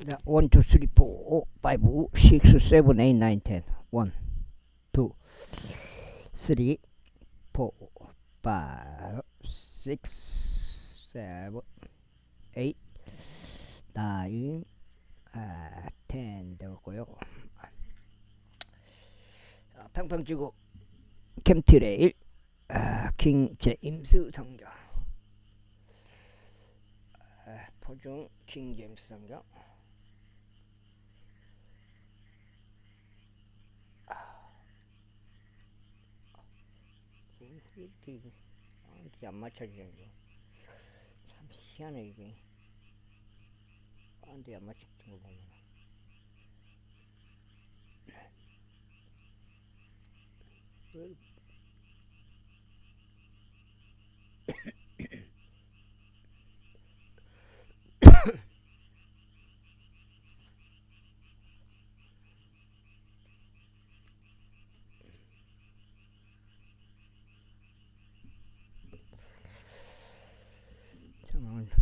자, 1, 2, 3, 4, 5, 6, 7, 8, 9, 10. 1, 2, 3, 4, 5, 6, 7, 8, 9, 10 되었고요. 팡팡 쥐고 캠트레일 킹 제임스 성경 포중 킹 제임스 성경 이게 안 맞춰지네. 참 희한해 이게. 안돼 안 맞춰진 거 보면.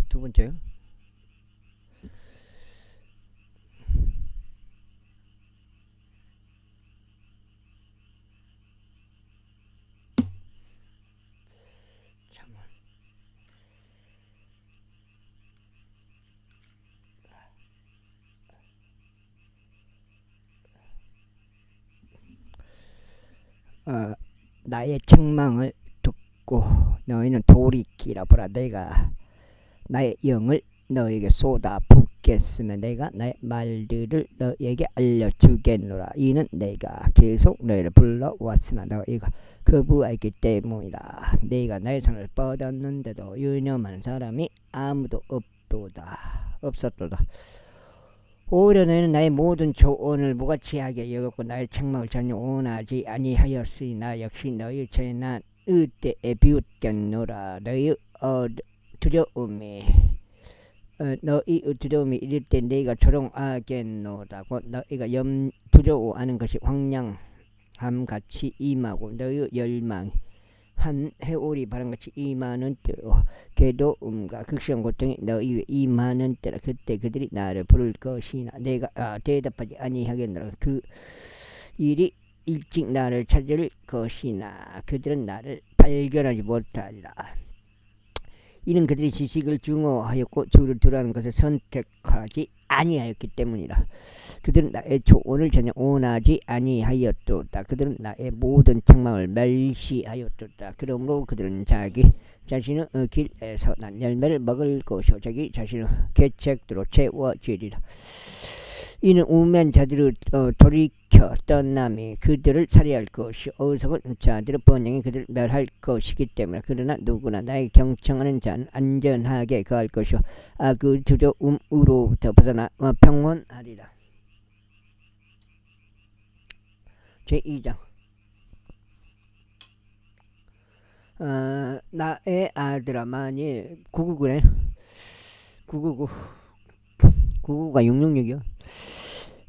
두 번째요. 잠깐. 나의 책망을 듣고 너희는 돌이키라 보라. 내가 나의 영을 너에게 쏟아 붓겠으면 내가 나의 말들을 너에게 알려주겠노라. 이는 내가 계속 너희를 불러왔으나 너희가 거부하기 때문이라. 내가 나의 손을 뻗었는데도 유념하는 사람이 아무도 없었도다. 오히려 너희는 나의 모든 조언을 무가치하게 여겼고 나의 책망을 전혀 원하지 아니하였으니 나 역시 너희 재난 의때에 비웃겠노라. 너희 두려움이 이를 때 너희가 조롱하겠노라고. 너희가 두려워하는 것이 황량함같이 임하고 너희 열망이 한 해오리 바람같이 임하는 때로 괴로움과 극심한 고통이 너희 위에 임하는 때라. 그때 그들이 나를 부를 것이나 내가 대답하지 아니하겠노라. 그 일이 일찍 나를 찾을 것이나 그들은 나를 발견하지 못하리라. 이는 그들이 지식을 증오하였고 주를 두라는 것을 선택하지 아니하였기 때문이라. 그들은 나의 조언을 전혀 원하지 아니하였도다. 그들은 나의 모든 책망을 멸시하였도다. 그러므로 그들은 자기 자신의 길에서 난 열매를 먹을 것이요 자기 자신의 계책대로 채워지리라. 이는 우매한 자들을 돌이켜 떠남이 그들을 살해할 것이요 어리석은 자들의 번영이 그들을 멸할 것이기 때문에. 그러나 누구나 나에게 경청하는 자는 안전하게 거할 것이요 그 두려움으로부터 벗어나 평온하리라. 제2장 나의 아들아 만일 999네 999가 666이요.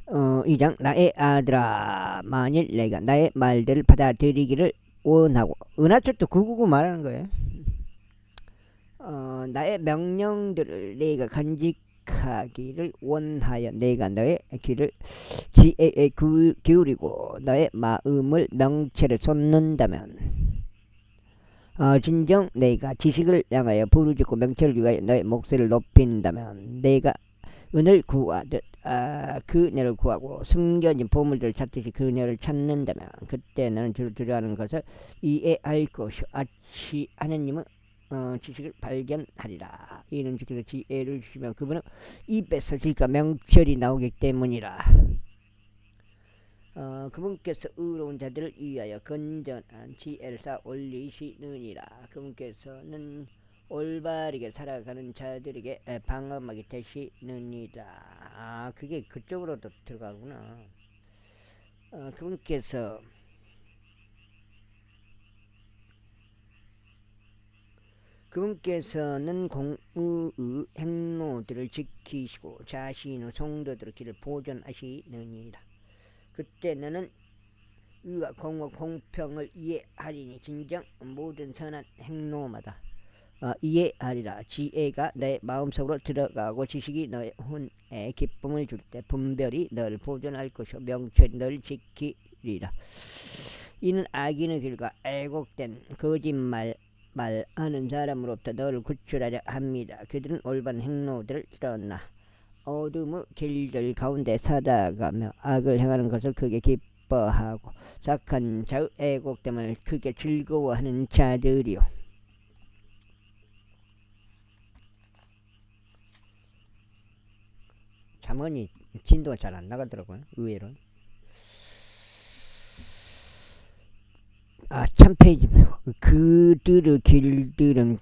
2장 나의 아들아 만일 내가 나의 말들을 받아들이기를 원하고 은하철도 999 말하는 거예요. 나의 명령들을 내가 간직하기를 원하여 내가 너의 귀를 지혜에 기울이고 너의 마음을 명체를 쏟는다면 진정 내가 지식을 향하여 부르짖고 명체를 위하여 너의 목소리를 높인다면 내가 은을 구하듯 그녀를 구하고 숨겨진 보물들을 찾듯이 그녀를 찾는다면 그때 너는 주를 두려워하는 것을 이해할 것이요 하느님은 지식을 발견하리라. 이는 주께서 지혜를 주시면 그분은 입에서 질과 명철이 나오기 때문이라. 그분께서 의로운 자들을 위하여 건전한 지혜를 쌓아 올리시느니라. 그분께서는 올바르게 살아가는 자들에게 방어막이 되시느니라. 그게 그쪽으로도 들어가구나. 그분께서는 공의의 행로들을 지키시고 자신의 성도들의 길을 보존하시느니라. 그때 너는 의와 공의와 공평을 이해하리니 진정 모든 선한 행로마다 이해하리라. 지혜가 너의 마음속으로 들어가고 지식이 너의 혼에 기쁨을 줄 때 분별이 너를 보존할 것이요 명철이 너를 지키리라. 이는 악인의 길과 애곡된 거짓말 말하는 사람으로부터 너를 구출하려 합니다. 그들은 올바른 행로들을 떠나 어둠의 길들 가운데 살아가며 악을 행하는 것을 크게 기뻐하고 착한 자의 애곡됨을 크게 즐거워하는 자들이요. 잠언이 진도가 잘 안 나가더라고요. 의외로. 참 페이지. 그들의 길들은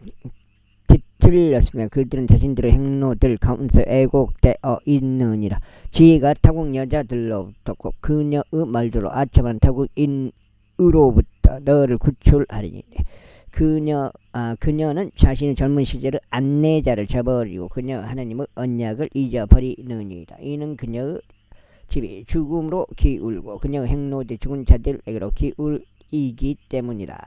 뒤틀렸으며 그들은 자신들의 행로들 가운데 애곡되어 있느니라. 지혜가 타국 여자들로부터 그녀의 말대로 아첨한 타국인으로부터 너를 구출하리니. 그녀는 자신의 젊은 시절의 안내자를 저버리고 그녀 하나님의 언약을 잊어버리느니라. 이는 그녀의 집이 죽음으로 기울고 그녀의 행로들이 죽은 자들에게로 기울이기 때문이라.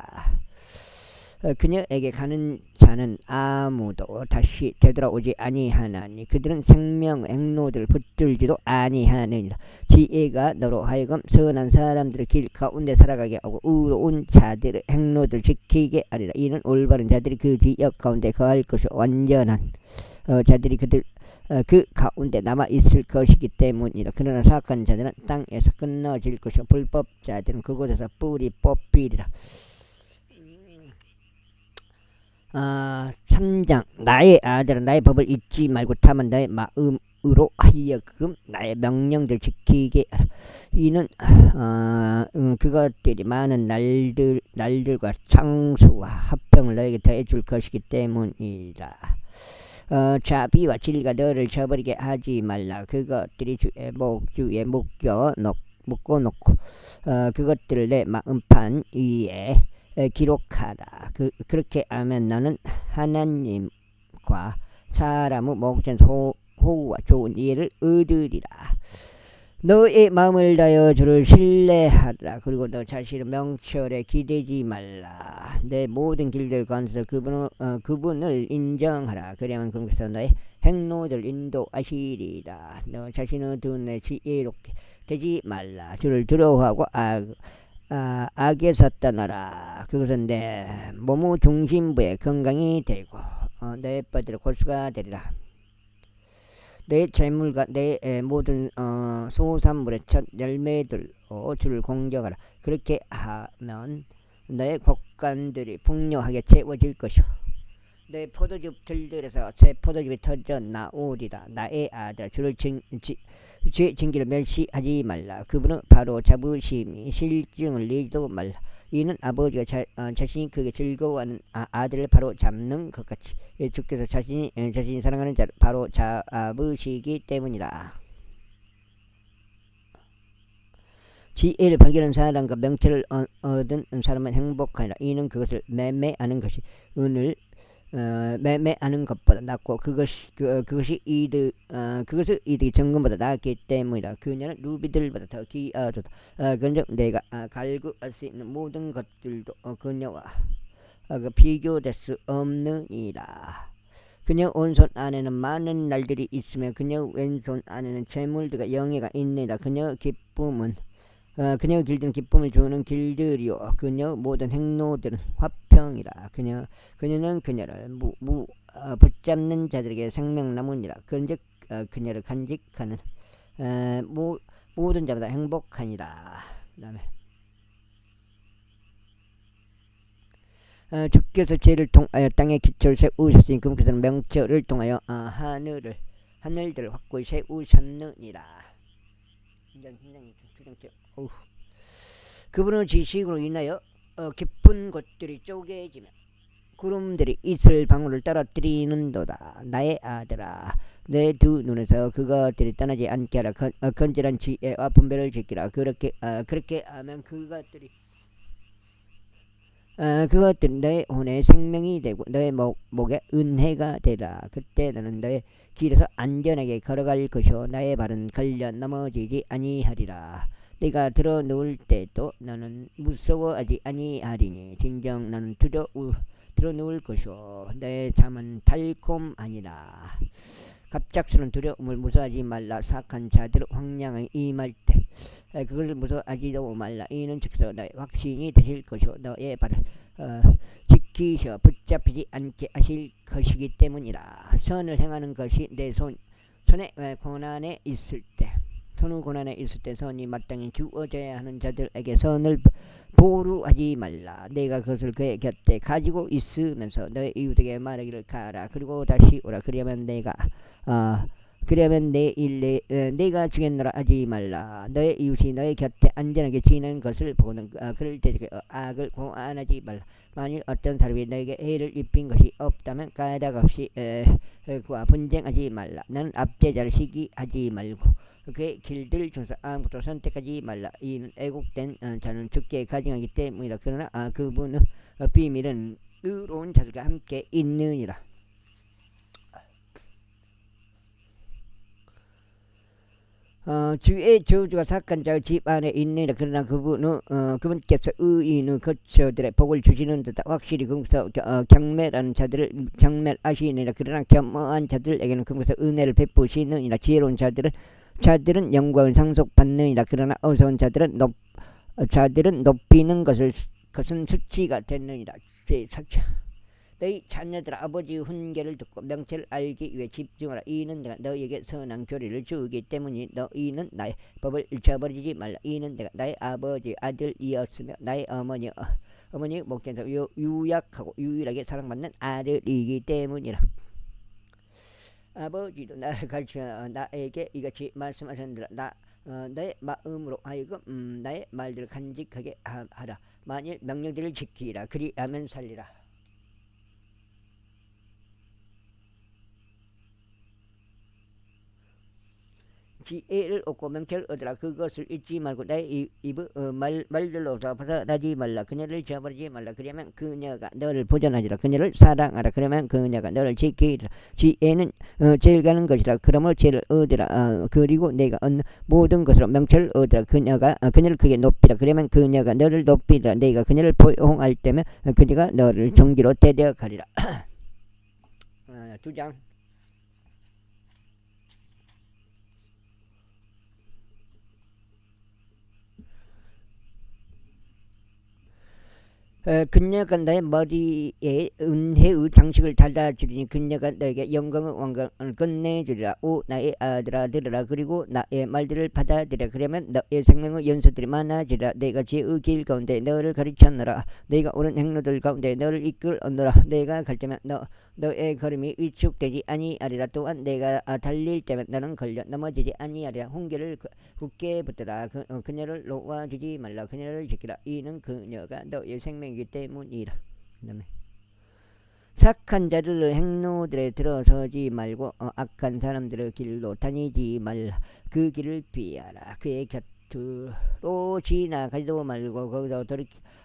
그녀에게 가는 자는 아무도 다시 되돌아오지 아니하나니 그들은 생명 행로들을 붙들지도 아니하느니라. 지혜가 너로 하여금 선한 사람들의 길 가운데 살아가게 하고 의로운 자들의 행로들을 지키게 하리라. 이는 올바른 자들이 그 지역 가운데 거할 것이요 완전한 자들이 그 가운데 남아 있을 것이기 때문이라. 그러나 사악한 자들은 땅에서 끊어질 것이요 불법자들은 그곳에서 뿌리 뽑히리라. 3장 나의 아들아 나의 법을 잊지 말고 다만 너의 마음으로 하여금 나의 명령들 지키게 하라. 이는 그것들이 많은 날들과 장수와 합병을 너에게 더해줄 것이기 때문이라. 자비와 진리가 너를 저버리게 하지 말라. 그것들이 주의 묶어놓고 그것들을 내 마음판 위에 기록하라. 그렇게 하면 너는 하나님과 사람의 목전 호우와 좋은 이해를 얻으리라. 너의 마음을 다하여 주를 신뢰하라. 그리고 너 자신의 명철에 기대지 말라. 내 모든 길들 가운데서 그분을 인정하라. 그러면 그분께서 너의 행로를 인도하시리라. 너 자신의 눈에 지혜롭게 되지 말라. 주를 두려워하고 악에서 떠나라. 그것은 내 몸의 중심부에 건강이 되고 내 뼈들의 골수가 되리라. 내 재물과 내 모든 소산물의 첫 열매들로 주를 공경하라. 그렇게 하면 너의 곡간들이 풍요하게 채워질 것이오. 내 포도즙 들들에서 새 포도즙이 터져 나오리라. 나의 아들아 주를 죄 징계를 멸시하지 말라. 그분은 바로 잡으심이 실증을 내지도 말라. 이는 아버지가 자신이 그게 즐거워하는 아들을 바로 잡는 것 같이 주께서 자신이 사랑하는 자를 바로 잡으시기 때문이라. 지혜를 발견한 사람과 명철을 얻은 사람은 행복하니라. 이는 그것을 매매하는 것이 매매하는 것보다 낫고 그것이 이득이 정금보다 낫기 때문이라. 그녀는 루비들보다 더 귀하도다. 그런즉 내가 갈구할 수 있는 모든 것들도 그녀와 비교될 수 없느니라. 그녀 오른손 안에는 많은 날들이 있으며 그녀 왼손 안에는 재물들과 영예가 있느니라. 그녀의 길들은 기쁨을 주는 길들이요 그녀 모든 행로들은 화평이라. 그녀는 그녀를 붙잡는 자들에게 생명나무니라. 그런즉 그녀를 간직하는 모든 자보다 행복하니라. 그다음에 주께서 죄를 통하여 땅에 기초를 세우셨으니 그분께서는 명철을 통하여 하늘들을 확고히 세우셨느니라. 그분의 지식으로 인하여 깊은 곳들이 쪼개지며 구름들이 이슬 방울을 떨어뜨리는도다. 나의 아들아 내 두 눈에서 그것들이 떠나지 않게 하라. 건전한 지혜와 분별을 지키라. 그렇게 하면 그것들이 너의 혼에 생명이 되고 너의 목에 은혜가 되라. 그때 너는 너의 길에서 안전하게 걸어갈 것이요 나의 발은 걸려 넘어지지 아니하리라. 네가 들어 누울 때도 너는 무서워하지 아니하리니 진정 너는 드러누울 것이오. 너의 잠은 달콤 아니라. 갑작스런 두려움을 무서워하지 말라. 사악한 자들 황량에 임할 때 그걸 무서워하지도 말라. 이는 즉서 너의 확신이 되실 것이오. 너의 발을 지키셔 붙잡히지 않게 하실 것이기 때문이라. 선을 행하는 것이 내 손에 고난에 있을 때, 선후 고난에 있을 때 선이 마땅히 주어져야 하는 자들에게 선을 보루하지 말라. 내가 그것을 그의 곁에 가지고 있으면서 너의 이웃에게 말하기를 가라. 그리고 다시 오라. 그러면 내가 주겠노라 하지 말라. 너의 이웃이 너의 곁에 안전하게 지내는 것을 보는 그럴 때 악을 고안하지 말라. 만일 어떤 사람이 너에게 해를 입힌 것이 없다면 까닭 없이 그와 분쟁하지 말라. 너는 압제자를 시기하지 말고 그의 길들 중에서 아무것도 선택하지 말라. 이는 애국된 자는 죽게 가증하기 때문이라. 그러나 그분의 비밀은 의로운 자들과 함께 있느니라. 주의 저주가 사악한 자의 집 안에 있느니라. 그러나 그분께서 의인의 거처들의 복을 주시는 듯 확실히 그분께서 경멸하는 자들을 경멸하시느니라. 그러나 겸허한 자들에게는 그분께서 은혜를 베푸시느니라. 지혜로운 자들은 영광을 상속받느니라. 그러나 어리석은 자들은 높이는 것은 수치가 되느니라. 너희 자녀들아 아버지의 훈계를 듣고 명철을 알기 위해 집중하라. 이는 내가 너희에게 선한 교리를 주기 때문이니 너희는 나의 법을 잊어버리지 말라. 이는 내가 나의 아버지의 아들이었으며 나의 어머니의 목전에서 유약하고 유일하게 사랑받는 아들이기 때문이라. 아버지도 나를 가르쳐 나에게 이같이 말씀하셨느니라. 너의 마음으로 하여금 나의 말들을 간직하게 하라. 만일 명령들을 지키라. 그리하면 살리라. 지혜를 얻고 명철을 얻으라. 그것을 잊지 말고 나의 입의 말들로서 벗어나지 말라. 그녀를 저버리지 말라. 그러면 그녀가 너를 보존하리라. 그녀를 사랑하라. 그러면 그녀가 너를 지키리라. 지혜는 제일 가는 것이라. 그러므로 지혜를 얻으라. 그리고 내가 얻는 모든 것으로 명철을 얻으라. 그녀를 크게 높이라. 그러면 그녀가 너를 높이리라. 내가 그녀를 포용할 때면 그녀가 너를 종기로 데려가리라. 2장. 그녀가 나의 머리에 은혜의 장식을 달아주리니 그녀가 너에게 영광의 왕관을 끝내주리라. 오 나의 아들아 들으라. 그리고 나의 말들을 받아들이라. 그러면 너의 생명의 연소들이 많아지리라. 내가 지혜의 길 가운데 너를 가르쳤노라. 내가 옳은 행로들 가운데 너를 이끌었노라. 내가 갈 때면 너의 걸음이 위축되지 아니하리라. 또한 내가 달릴 때면 너는 걸려 넘어지지 아니하리라. 홍계를 굳게 붙들라. 그녀를 놓아주지 말라. 그녀를 지키라. 이는 그녀가 너의 생명이기 때문이라. 그다음에 착한 자들의 행로들에 들어서지 말고 악한 사람들의 길로 다니지 말라. 그 길을 피하라. 그의 곁으로 지나가지도 말고 거기서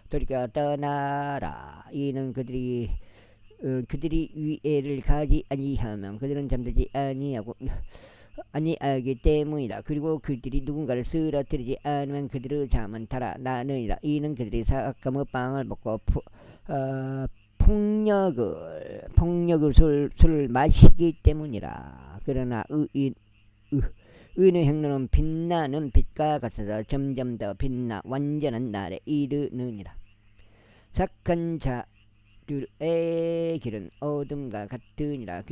돌이켜 떠나라. 이는 그들이 위해를 가지 아니하면 그들은 잠들지 아니하기 때문이라. 그리고 그들이 누군가를 쓰러뜨리지 않으면 그들의 잠은 달아나느니라. 이는 그들이 사악함의 빵을 먹고 폭력의 술을 마시기 때문이라. 그러나 의인의 행로는 빛나는 빛과 같아서 점점 더 빛나 완전한 날에 이르느니라. 착한 자들의 길은 어둠과 같으니라.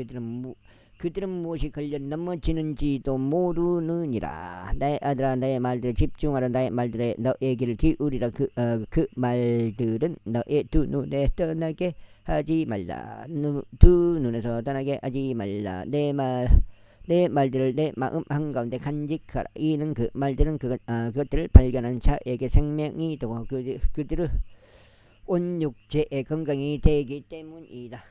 그들은 무엇이 걸려 넘어지는지도 모르느니라. 나의 아들아 나의 말들에 집중하라. 나의 말들에 너의 길을 기울이라. 그 말들은 너의 두 눈에 떠나게 하지 말라. 두 눈에서 떠나게 하지 말라. 내 말들을 내 마음 한가운데 간직하라. 이는 그 말들은 그것들을 발견한 자에게 생명이 되고 그들의 온 육체의 건강이 되기 때문이다.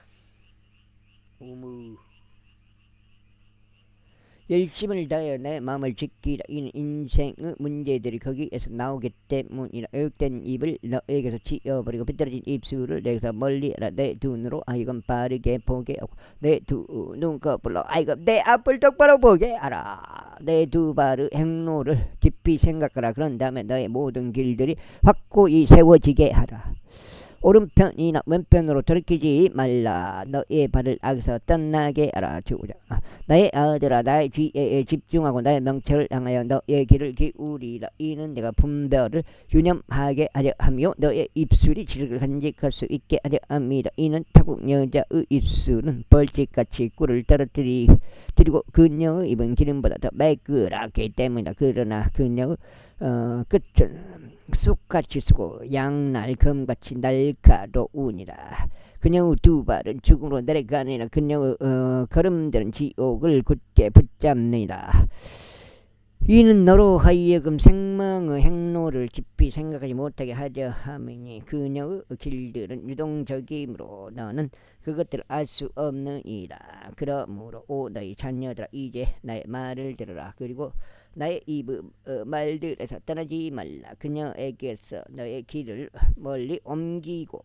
열심을 다하여 내 마음을 지키라. 이는 인생의 문제들이 거기에서 나오기 때문이라. 애육된 입을 너에게서 치어버리고 비뚤어진 입술을 내게서 멀리하라. 내 두 눈으로 하여금 바르게 보게 하고 내 두 눈꺼풀로 하여금 내 앞을 똑바로 보게 하라. 내 두 발의 행로를 깊이 생각하라. 그런 다음에 너의 모든 길들이 확고히 세워지게 하라. 오른편이나 왼편으로 돌이키지 말라. 너의 발을 악에서 떠나게 하라. 주자. 나의 아들아, 나의 지혜에 집중하고 나의 명철을 향하여 너의 귀를 기울이라. 이는 내가 분별을 유념하게 하려 하며 너의 입술이 지식을 간직할 수 있게 하려 함이라. 이는 타국 여자의 입술은 벌집같이 꿀을 떨어뜨리고 그녀의 입은 기름보다 더 매끄럽기 때문이다. 그러나 그녀의 끝은 쑥같이 쓰고 양날 금같이 날카로우니라. 그녀의 두 발은 죽음으로 내려가느니라. 그녀의 걸음들은 지옥을 굳게 붙잡느니라. 이는 너로 하여금 생명의 행로를 깊이 생각하지 못하게 하려 함이니 그녀의 길들은 유동적이므로 너는 그것들을 알 수 없느니라. 그러므로 오 너희 자녀들아, 이제 나의 말을 들으라. 그리고 나의 입의 말들에서 떠나지 말라. 그녀에게서 너의 길을 멀리 옮기고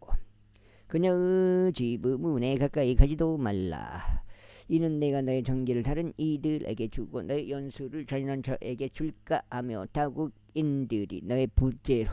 그녀의 집의 문에 가까이 가지도 말라. 이는 내가 너의 정기를 다른 이들에게 주고 너의 연수를 잔인한 자에게 줄까 하며 타국인들이 너의 부재로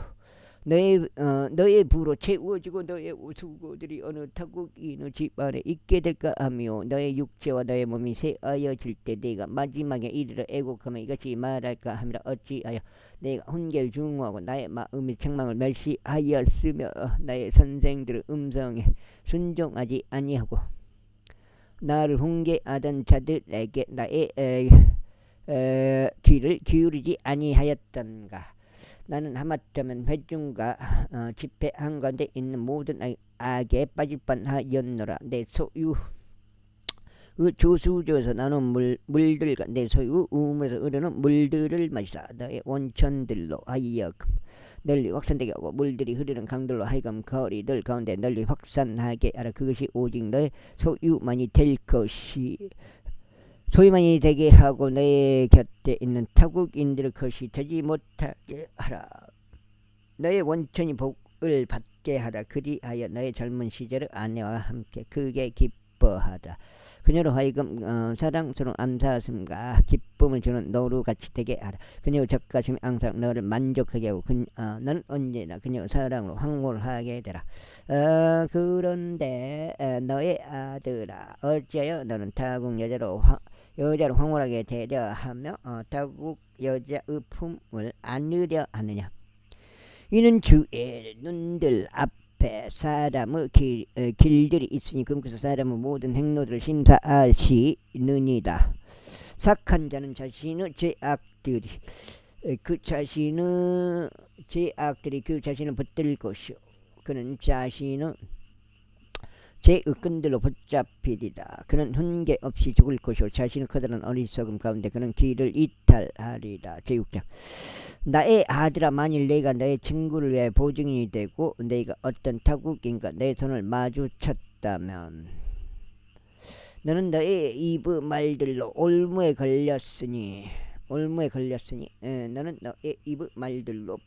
너의 부로 채워지고 너의 수고들이 어느 타국인의 집안에 있게 될까 하며 너의 육체와 너의 몸이 쇠하여질 때 내가 마지막에 이르러 애곡하며 이같이 말할까 하미라. 어찌하여 내가 훈계를 중후하고 나의 마음이 책망을 멸시하였으며 나의 선생들의 음성에 순종하지 아니하고 나를 훈계하던 자들에게 나의 귀를 기울이지 아니하였던가. 나는 하마터면 회중과 집회 한가운데 있는 모든 악에 빠질 뻔하였노라. 내 소유 조수저에서 나는 물들과 내 소유 우물에서 흐르는 물들을 마시라. 너의 원천들로 하여금 널리 확산되게 하고 물들이 흐르는 강들로 하여금 거리들 가운데 널리 확산하게 하라. 그것이 오직 너의 소유만이 될 것이 소유만이 되게 하고 너의 곁에 있는 타국인들의 것이 되지 못하게 하라. 너의 원천이 복을 받게 하라. 그리하여 너의 젊은 시절의 아내와 함께 크게 기뻐하라. 그녀로 하여금 사랑스러운 암사슴과 기쁨을 주는 노루같이 되게 하라. 그녀의 젖가슴이 항상 너를 만족하게 하고 너는 언제나 그녀의 사랑으로 황홀하게 되라. 그런데 너의 아들아, 어찌하여 너는 타국 여자를 황홀하게 되려 하며 타국 여자의 품을 안으려 하느냐. 이는 주의 눈들 앞에 사람의 길들이 있으니 그곳에서 사람의 모든 행로들을 심사하시느니라. 착한 자는 자신의 죄악들이 그 자신을 붙들 것이요 그는 자신의 죄의 끈들로 붙잡히리라. 그는 훈계 없이 죽을 것이요 자신의 커다란 어리석음 가운데 그는 길을 이탈하리라. 제6장. 나의 아들아, 만일 내가 너의 친구를 위해 보증인이 되고 내가 어떤 타국인과 내 손을 마주쳤다면 너는 너의 입의 말들로 올무에 걸렸으니 너는 너의 입의 말들로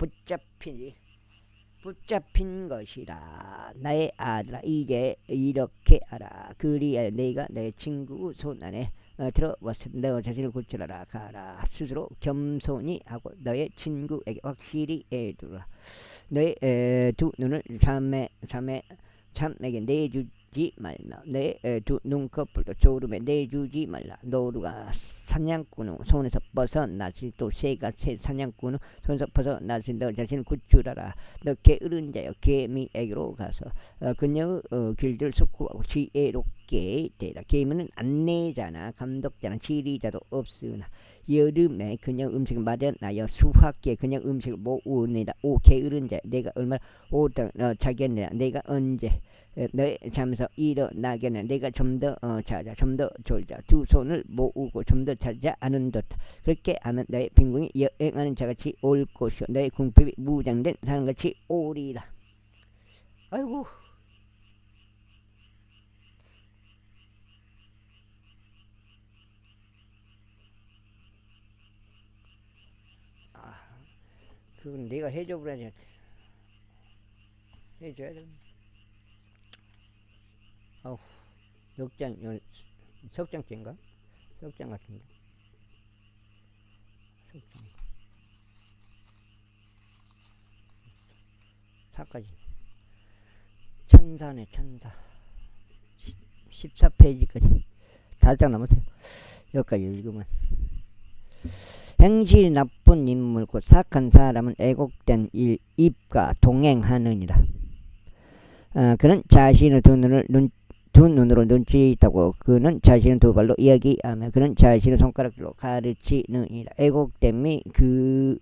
붙잡힌 것이라. 나의 아들아, 이제 이렇게 하라. 그리하여 내가 너의 친구 손 안에 들어왔을 때 너 자신을 고치라. 가라. 스스로 겸손히 하고 너의 친구에게 확실히 해두라. 너의 두 눈을 참에게 내주지 말라. 너의 두 눈꺼풀도 졸음에 내주지 말라. 노루가 사냥꾼의 손에서 벗어나지 또 새가 새 사냥꾼의 손에서 벗어나지 너 자신을 구출하라. 너 게으른 자여, 개미에게로 가서 그녀의 길들을 숙고하고 지혜롭게 되라. 개미는 안내자나 감독자나 지리자도 없으나 여름에 그녀 음식을 마련하여 수확기에 그녀 음식을 모으느니라. 오 게으른 자여, 내가 얼마나 오래 자겠느냐. 내가 언제 너의 잠에서 일어나겠느냐. 내가 좀 더 자자, 좀 더 졸자. 두 손을 모으고 좀 더 자자 하는 듯. 그렇게 하면 너의 빈궁이 여행하는 자같이 올 것이요 너의 궁핍이 무장된 사람같이 오리라. 아이고, 그건 내가 해줘 그러냐. 해줘야 돼. 아우, 역장 석장째인가? 석장 같은데. 석장. 4까지. 천사네 천사. 14페이지까지 다섯 장 남았어요. 여기까지 읽으면 행실이 나쁜 인물 곧 사악한 사람은 애곡된 입과 동행하느니라. 그는 자신의 두 눈으로 눈치 있다고 그는 자신의 두 발로 이야기하며 그는 자신의 손가락으로 가르치느니라. 애곡됨이 그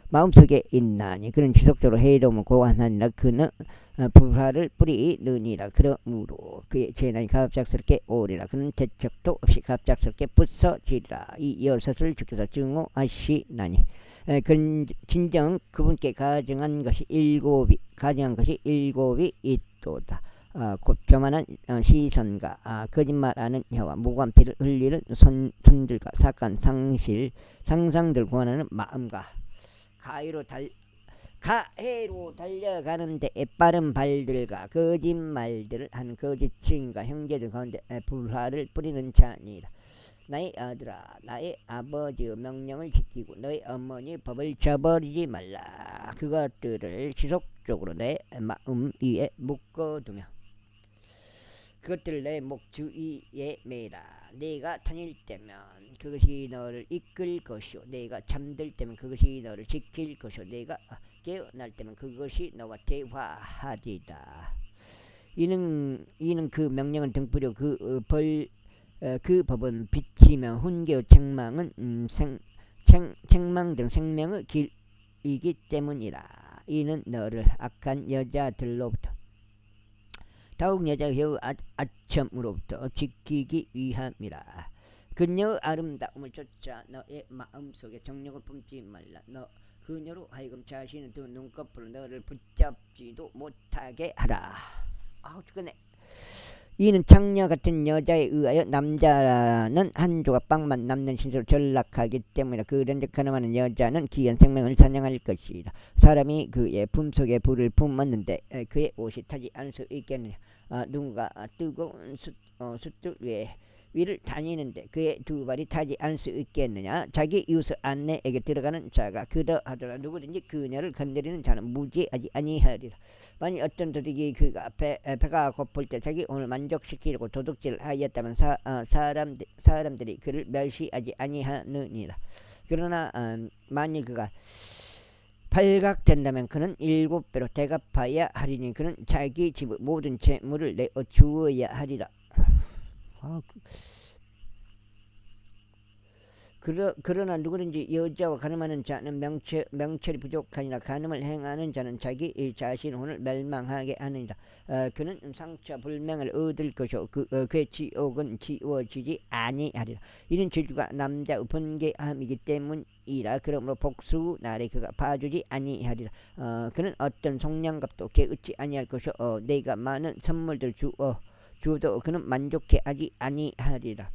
마음속에 있나니 그는 지속적으로 해이로움을 고안하니라. 그는 불화를 뿌리느니라. 그러므로 그의 재난이 갑작스럽게 오리라. 그는 대책도 없이 갑작스럽게 부서지리라. 이 여섯을 주께서 증오하시나니 그는 진정 그분께 가증한 것이 일곱이 있도다. 곧 교만한 시선과 거짓말하는 혀와 무고한 피를 흘리는 손들과 사악한 상상들 구원하는 마음과 가해로 달려가는데 빠른 발들과 거짓말들을 하는 거짓 증인과 형제들 가운데 불화를 뿌리는 자니라. 나의 아들아, 나의 아버지의 명령을 지키고 너의 어머니의 법을 저버리지 말라. 그것들을 지속적으로 내 마음 위에 묶어두며 그것들을 내 목 주위에 매라. 네가 다닐 때면 그것이 너를 이끌 것이요 네가 잠들 때면 그것이 너를 지킬 것이요 네가 깨어날 때면 그것이 너와 대화하리라. 이는 그 명령을 등불이요 그 법은 빛이며 훈계요 책망은 책망들은 생명의 길이기 때문이라. 이는 너를 악한 여자들로부터 더욱 여자의 혀의 아첨으로부터 지키기 위함이라. 그녀의 아름다움을 쫓아 너의 마음속에 정욕을 품지 말라. 너 그녀로 하여금 자신의 두 눈꺼풀로 너를 붙잡지도 못하게 하라. 죽겠네. 이는 장녀 같은 여자에 의하여 남자는 한 조각 빵만 남는 신세로 전락하기 때문이라. 그런데 가늠하는 여자는 귀한 생명을 사냥할 것이라. 사람이 그의 품속에 불을 품었는데 그의 옷이 타지 않을 수 있겠느냐. 누군가 뜨거운 숫들 위를 다니는데 그의 두 발이 타지 않을 수 있겠느냐. 자기 이웃의 아내에게 들어가는 자가 그러하더라. 누구든지 그녀를 건드리는 자는 무죄하지 아니하리라. 만일 어떤 도둑이 그가 배가 고플 때 자기 오늘 만족시키려고 도둑질을 하였다면 사람들이 그를 멸시하지 아니하느니라. 그러나 만일 그가 발각된다면 그는 7배로 대갚아야 하리니 그는 자기 집의 모든 재물을 내어 주어야 하리라. 그러나 누구든지 여자와 가늠하는 자는 명철이 부족하니라. 가늠을 행하는 자는 자기 자신의 혼을 멸망하게 하느니라. 그는 상처 불명을 얻을 것이요 그의 지옥은 지워지지 아니하리라. 이는 저주가 남자의 번개함이기 때문이라. 그러므로 복수 날에 그가 봐주지 아니하리라. 그는 어떤 속량값도 개의치 아니할 것이요 내가 많은 선물들 주어도 그는 만족해 하지 아니하리라.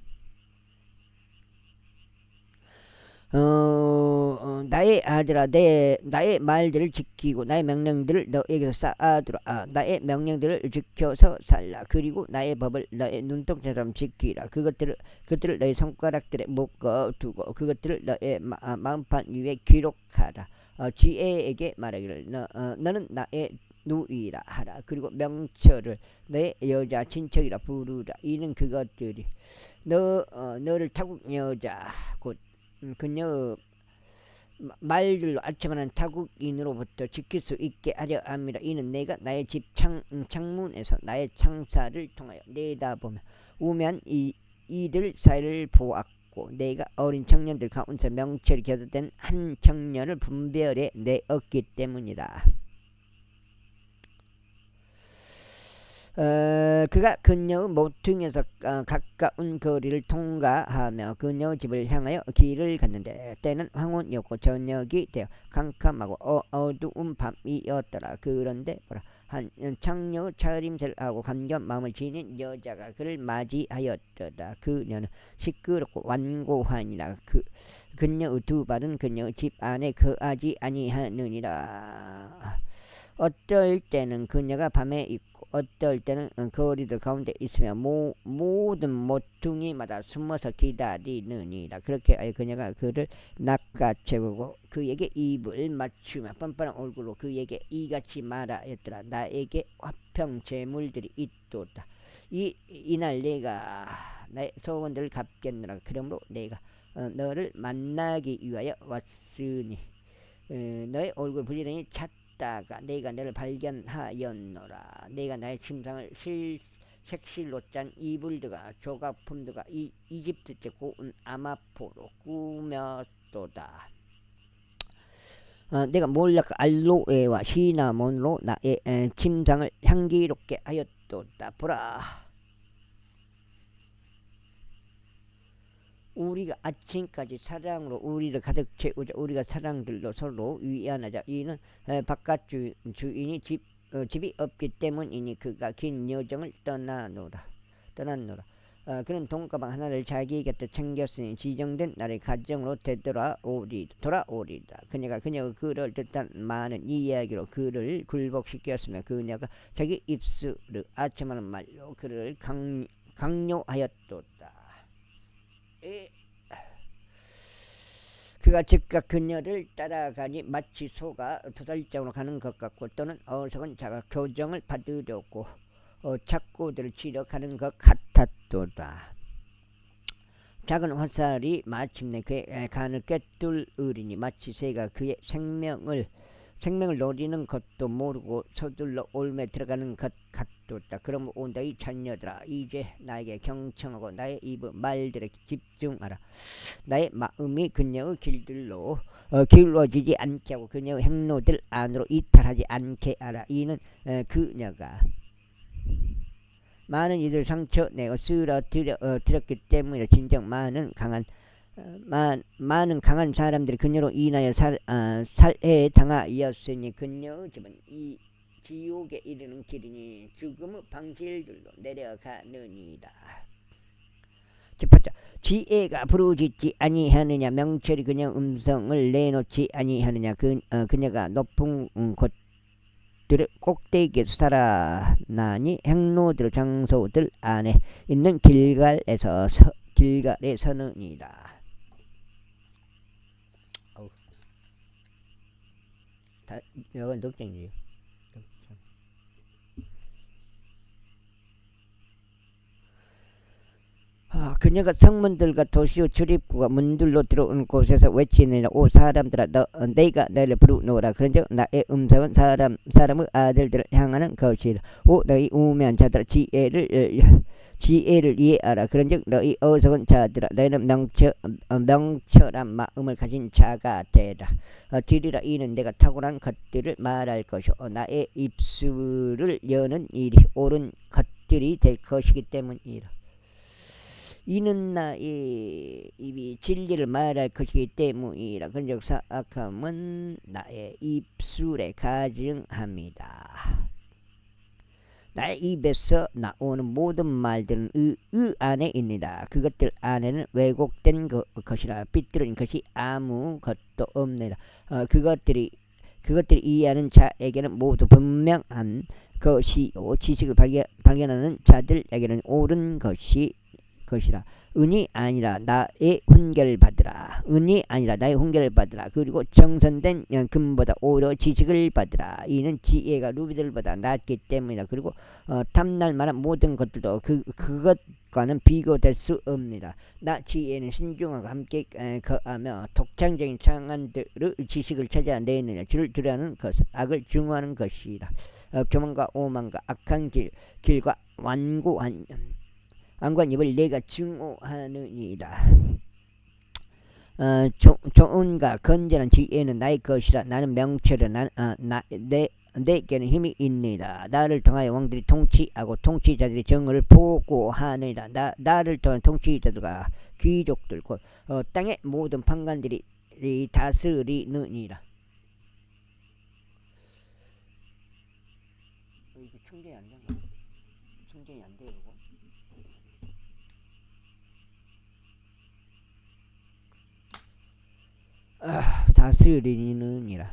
나의 아들아, 나의 말들을 지키고 나의 명령들을 너에게서 쌓아두라. 나의 명령들을 지켜서 살라. 그리고 나의 법을 너의 눈동자처럼 지키라. 그것들을 너의 손가락들에 묶어두고 그것들을 너의 마음판 위에 기록하라. 지혜에게 말하기를 너는 나의 누이라 하라. 그리고 명철을 너의 여자 친척이라 부르라. 이는 그것들이 너를 타국 여자 곧 그녀 말들로 아첨하는 타국인으로부터 지킬 수 있게 하려 함이라. 이는 내가 나의 집 창문에서 나의 창사를 통하여 내다보며 우매한 이들 사이를 보았고 내가 어린 청년들 가운데서 명철이 겨자된 한 청년을 분별해 내었기 때문이라. 그가 그녀의 모퉁이에서 가까운 거리를 통과하며 그녀의 집을 향하여 길을 갔는데 때는 황혼이었고 저녁이 되어 캄캄하고 어두운 밤이었더라. 그런데 한 창녀의 차림새를 하고 감겨 마음을 지닌 여자가 그를 맞이하였더라. 그녀는 시끄럽고 완고하니라. 그녀의 두 발은 그녀의 집 안에 거하지 아니하느니라. 어떨 때는 그녀가 밤에 있고 어떨 때는 거리들 가운데 있으며 모든 모퉁이마다 숨어서 기다리느니라. 그렇게 그녀가 그를 낚아채고 그에게 입을 맞추며 뻔뻔한 얼굴로 그에게 이같이 말하였더라. 나에게 화평 제물들이 있도다. 이날 내가 나의 소원들을 갚겠노라. 그러므로 내가 너를 만나기 위하여 왔으니 너의 얼굴 부지런히 찾다가 내가 너를 발견하였노라. 내가 나의 침상을 색실로 짠 이불들과 조각품들과 이집트제 고운 아마포로 꾸몄도다. 내가 몰락 알로에와 시나몬으로 나의 침상을 향기롭게 하였도다. 보라, 우리가 아침까지 사랑으로 우리를 가득 채우자. 우리가 사랑들로 서로 위안하자. 이는 바깥 주인이 집이 없기 때문이니 그가 긴 여정을 떠났노라. 그는 돈가방 하나를 자기 곁에 챙겼으니 지정된 날에 가정으로 돌아오리라. 그녀가 그럴 듯한 많은 이야기로 그를 굴복시켰으며 그녀가 자기 입술을 아첨하는 말로 그를 강요하였도다. 그가 즉각 그녀를 따라가니 마치 소가 도살장으로 가는 것 같고 또는 어리석은 자가 교정을 받으려고 착고들을 치러 가는 것 같았도다. 작은 화살이 마침내 그의 간을 꿰뚫으리니 마치 새가 그의 생명을 노리는 것도 모르고 서둘러 올매 들어가는 것 같도다. 그러므로 온다 이 자녀들아, 이제 나에게 경청하고 나의 입의 말들에 집중하라. 나의 마음이 그녀의 길들로 기울어지지 않게 하고 그녀의 행로들 안으로 이탈하지 않게 하라. 이는 그녀가 많은 이들 상처 내어 쓰러뜨렸기 때문에 진정 많은 강한 사람들이 그녀로 인하여 살해 당하였으니 그녀의 집은 이 지옥에 이르는 길이니 죽음의 방실들로 내려가느니라. 지혜가 부르짖지 아니하느냐. 명철이 그녀 음성을 내놓지 아니하느냐. 그녀가 높은 곳들을 꼭대기에서 살아나니 행로들 장소들 안에 있는 길갈에 서느니라. 이건 독쟁이에요. 그녀가 성문들과 도시의 출입구가 문들로 들어오는 곳에서 외치느니라. 오 사람들아, 내가 너를 부르노라. 그런즉 나의 음성은 사람의 아들들을 향하는 것이라. 오 너희 우매한 자들아, 지혜를 이해하라. 그런즉 너희 어리석은 자들아, 너희는 명철한 마음을 가진 자가 되라. 들으라. 이는 내가 탁월한 것들을 말할 것이요 나의 입술을 여는 일이 옳은 것들이 될 것이기 때문이라. 이는 나의 입이 진리를 말할 것이기 때문이라. 그런즉 사악함은 나의 입술에 가증합니다. 나의 입에서 나오는 모든 말들은 의 안에 있니다. 그것들 안에는 왜곡된 것이라 삐뚤은 것이 아무것도 없느라. 그것들이 이해하는 자에게는 모두 분명한 것이요 지식을 발견하는 자들에게는 옳은 것이라. 은이 아니라 나의 훈계를 받으라. 그리고 정선된 금보다 오히려 지식을 받으라. 이는 지혜가 루비들보다 낫기 때문이라. 그리고 탐날 만한 모든 것들도 그것과는 비교될 수 없느니라. 나 지혜는 신중하고 함께 거하며 독창적인 창안들의 지식을 찾아내느냐. 주를 두려워하는 것은 악을 증오하는 것이라. 교만과 오만과 악한 길과 완고한 입을 내가 증오하느니라. 좋은가 건전한 지혜는 나의 것이라. 나는 명철은 내게는 힘이 있느니라. 나를 통하여 왕들이 통치하고 통치자들이 정의를 보고하느니라. 나를 통한 통치자들과 귀족들 곧 땅의 모든 판관들이 다스리느니라. 이게 충전이 안 된다. 충전이 안 돼요. 다스리느니라.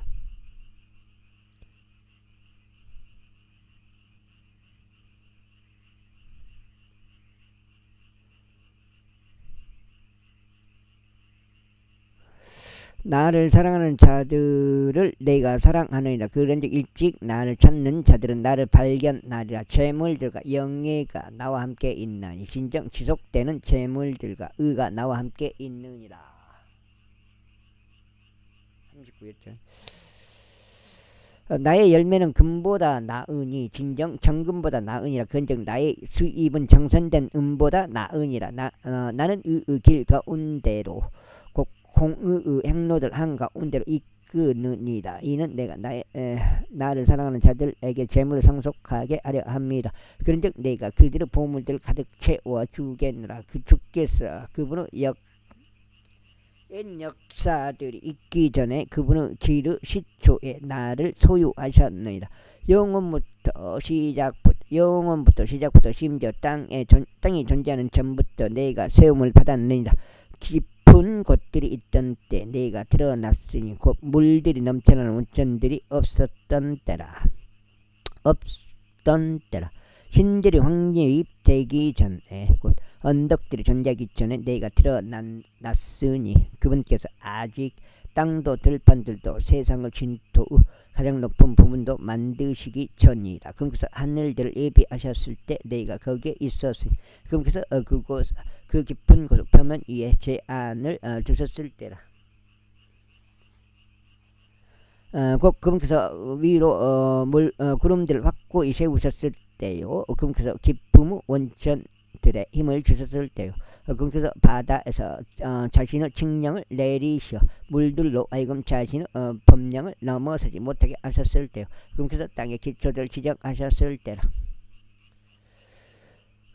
나를 사랑하는 자들을 내가 사랑하느니라. 그런즉 일찍 나를 찾는 자들은 나를 발견하리라. 재물들과 영예가 나와 함께 있나니 진정 지속되는 재물들과 의가 나와 함께 있느니라. 39였죠. 나의 열매는 금보다 나으니 진정 정금보다 나으니라. 그런즉 나의 수입은 정선된 은보다 나으니라. 나는 의의 길 가운데로 곧 공의의 행로들 한가운데로 이끄느니라. 이는 내가 나를 사랑하는 자들에게 재물을 상속하게 하려 합니다. 그런즉 내가 그들의 보물들을 가득 채워 주겠노라. 주께서 그분의 역사들이 있기 전에 그분은 기르 시초에 나를 소유하셨느니라. 영원부터 시작부터 심지어 땅이 존재하는 전부터 내가 세움을 받았느니라. 깊은 곳들이 있던 때 내가 드러났으니 곧 물들이 넘쳐나는 온천들이 없던 때라. 신들이 확립되기 전에 곧 언덕들이 존재하기 전에 내가 드러났으니 그분께서 아직 땅도 들판들도 세상을 진토의 가장 높은 부분도 만드시기 전이라. 그분께서 하늘들을 예비하셨을 때 내가 거기에 있었으니 그분께서 그 깊은 곳 표면 위에 제 안을 두셨을 때라. 곧 그분께서 위로 구름들을 확고히 세우셨을 때요. 그분께서 기쁨의 원천들의 힘을 주셨을 때요. 그분께서 바다에서 자신의 칙령을 내리시어 물들로 하여금 자신의 법령을 넘어서지 못하게 하셨을 때요. 그분께서 땅의 기초들을 지적하셨을 때라.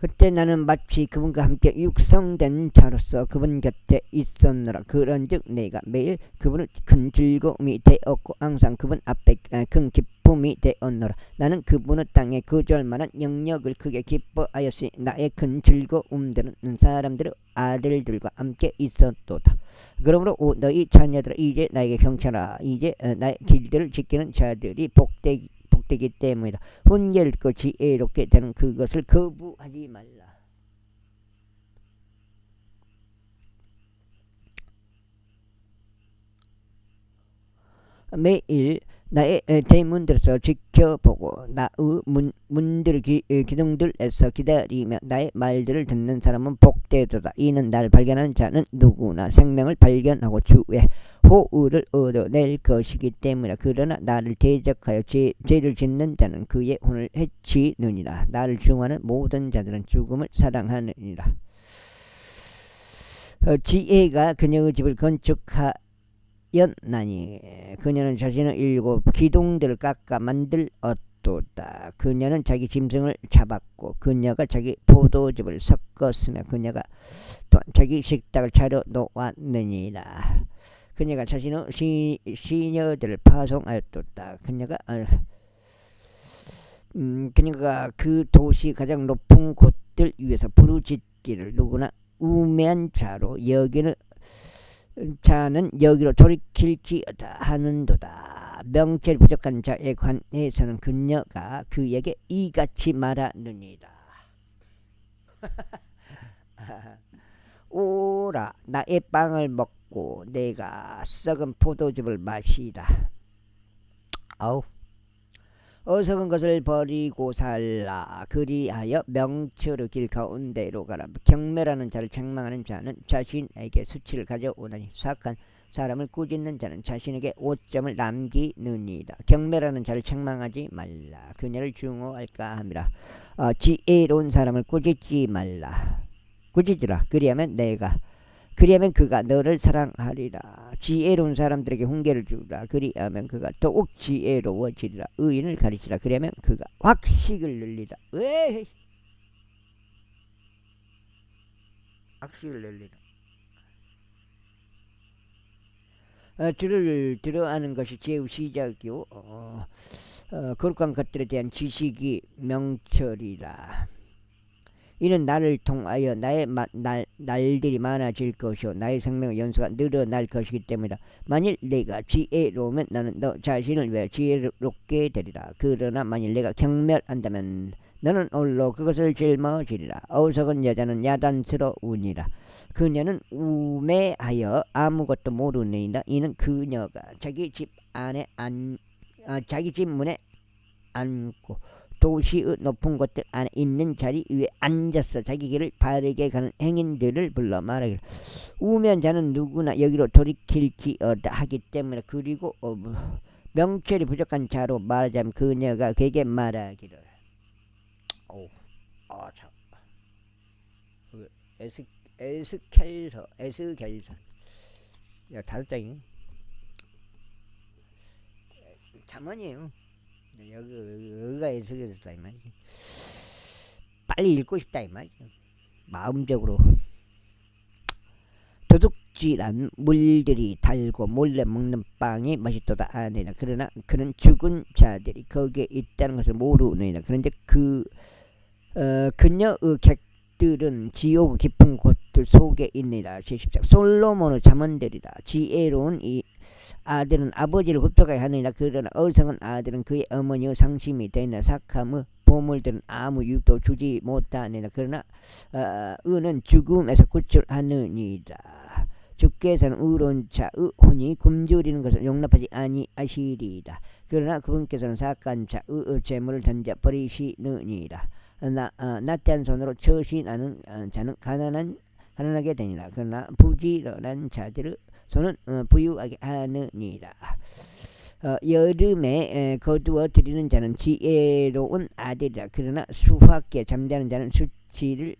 그때 나는 마치 그분과 함께 육성된 자로서 그분 곁에 있었노라. 그런즉 내가 매일 그분의 큰 즐거움이 되었고 항상 그분 앞에 큰 기쁨이 되었노라. 나는 그분의 땅에 거주할 만한 영역을 크게 기뻐하였으니 나의 큰 즐거움들은 사람들의 아들들과 함께 있었도다. 그러므로 너희 자녀들아 이제 나에게 경청하라. 이제 나의 길들을 지키는 자들이 복되기 때문이다. 훈계롭고 지혜롭게 되는 그것을 거부하지 말라. 매일 나의 대문들에서 지켜보고 나의 문들 기둥들에서 기다리며 나의 말들을 듣는 사람은 복되도다. 이는 나를 발견하는 자는 누구나 생명을 발견하고 주의 호의를 얻어낼 것이기 때문이라. 그러나 나를 대적하여 죄를 짓는 자는 그의 혼을 해치느니라. 나를 중하는 모든 자들은 죽음을 사랑하느니라. 지혜가 그녀의 집을 건축하였나니 그녀는 자신의 7 기둥들을 깎아 만들었도다. 그녀는 자기 짐승을 잡았고 그녀가 자기 포도즙을 섞었으며 그녀가 또 자기 식탁을 차려 놓았느니라. 그녀가 자신의 시녀들을 파송하였도다. 그녀가 그 도시 가장 높은 곳들 위에서 부르짖기를 누구나 우매한 자로 여기는 자는 여기로 돌이킬지어다 하는도다. 명철 부족한 자에 관해서는 그녀가 그에게 이같이 말하느니라. 오라 나의 빵을 먹고 내가 썩은 포도즙을 마시라. 어석은 것을 버리고 살라. 그리하여 명철의 길 가운데로 가라. 경멸하는 자를 책망하는 자는 자신에게 수치를 가져오나니 사악한 사람을 꾸짖는 자는 자신에게 오점을 남기느니라. 경멸하는 자를 책망하지 말라. 그녀를 증오할까 함이라. 지혜로운 사람을 꾸짖지 말라. 꾸짖으라. 그리하면 그가 너를 사랑하리라. 지혜로운 사람들에게 훈계를 주라. 그리하면 그가 더욱 지혜로워지리라. 의인을 가르치라. 그리하면 그가 학식을 늘리라. 학식을 늘리라. 주를 들어하는 것이 지혜의 시작이요. 거룩한 것들에 대한 지식이 명철이라. 이는 나를 통하여 나의 날들이 많아질 것이요 나의 생명의 연수가 늘어날 것이기 때문이다. 만일 내가 지혜로우면 나는 너 자신을 위해 지혜롭게 되리라. 그러나 만일 내가 경멸한다면 너는 홀로 그것을 짊어지리라. 어리석은 여자는 야단스러우니라. 그녀는 우매하여 아무것도 모르느니라. 이는 그녀가 자기 집 문에 앉고 도시의 높은 곳들 안에 있는 자리 위에 앉아서 자기 길을 바르게 가는 행인들을 불러 말하기를 우면 자는 누구나 여기로 돌이킬지어다 하기 때문에. 그리고 명철이 부족한 자로 말하자면 그녀가 그에게 말하기를 참. 에스겔서 다섯 장이 잠언이에요. 여기가 에스겔서다 이 말이지. 빨리 읽고 싶다 이 말이죠. 마음적으로. 도둑질한 물들이 달고 몰래 먹는 빵이 맛있도다 아니라. 그러나 그는 죽은 자들이 거기에 있다는 것을 모르느니라. 그런데 그녀의 객들은 지옥 깊은 곳들 속에 있느니라. 제10장. 솔로몬의 잠언들이라. 지혜로운 이 아들은 아버지를 흡족하게 하느니라. 그러나 어리석은 아들은 그의 어머니의 상심이 되느니라. 착함의 보물들은 아무 유익도 주지 못하느니라. 그러나 의는 죽음에서 구출하느니라. 주께서는 의로운 자의 혼이 굶주리는 것을 용납하지 아니하시리라. 그러나 그분께서는 사악한 자의 재물을 던져 버리시느니라. 나태한 손으로 처신하는 자는 가난하게 되니라. 그러나 부지런한 자들의 손은 부유하게 하느니라. 여름에 거두어 들이는 자는 지혜로운 아들이라. 그러나 수확기에 잠자는 자는 수치를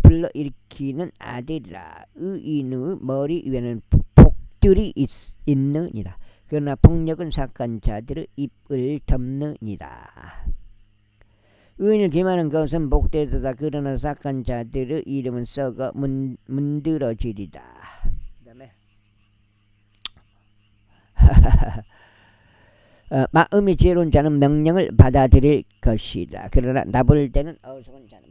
불러일으키는 아들이라. 의인의 머리 위에는 복들이 있느니라. 그러나 폭력은 사악한 자들의 입을 덮느니라. 의인을 기만하는 것은 복되도다. 그러나 사악한 자들의 이름은 썩어 문드러지리라. 그 다음에 마음이 지혜로운 자는 명령을 받아들일 것이라. 그러나 나불대는 어리석은 자는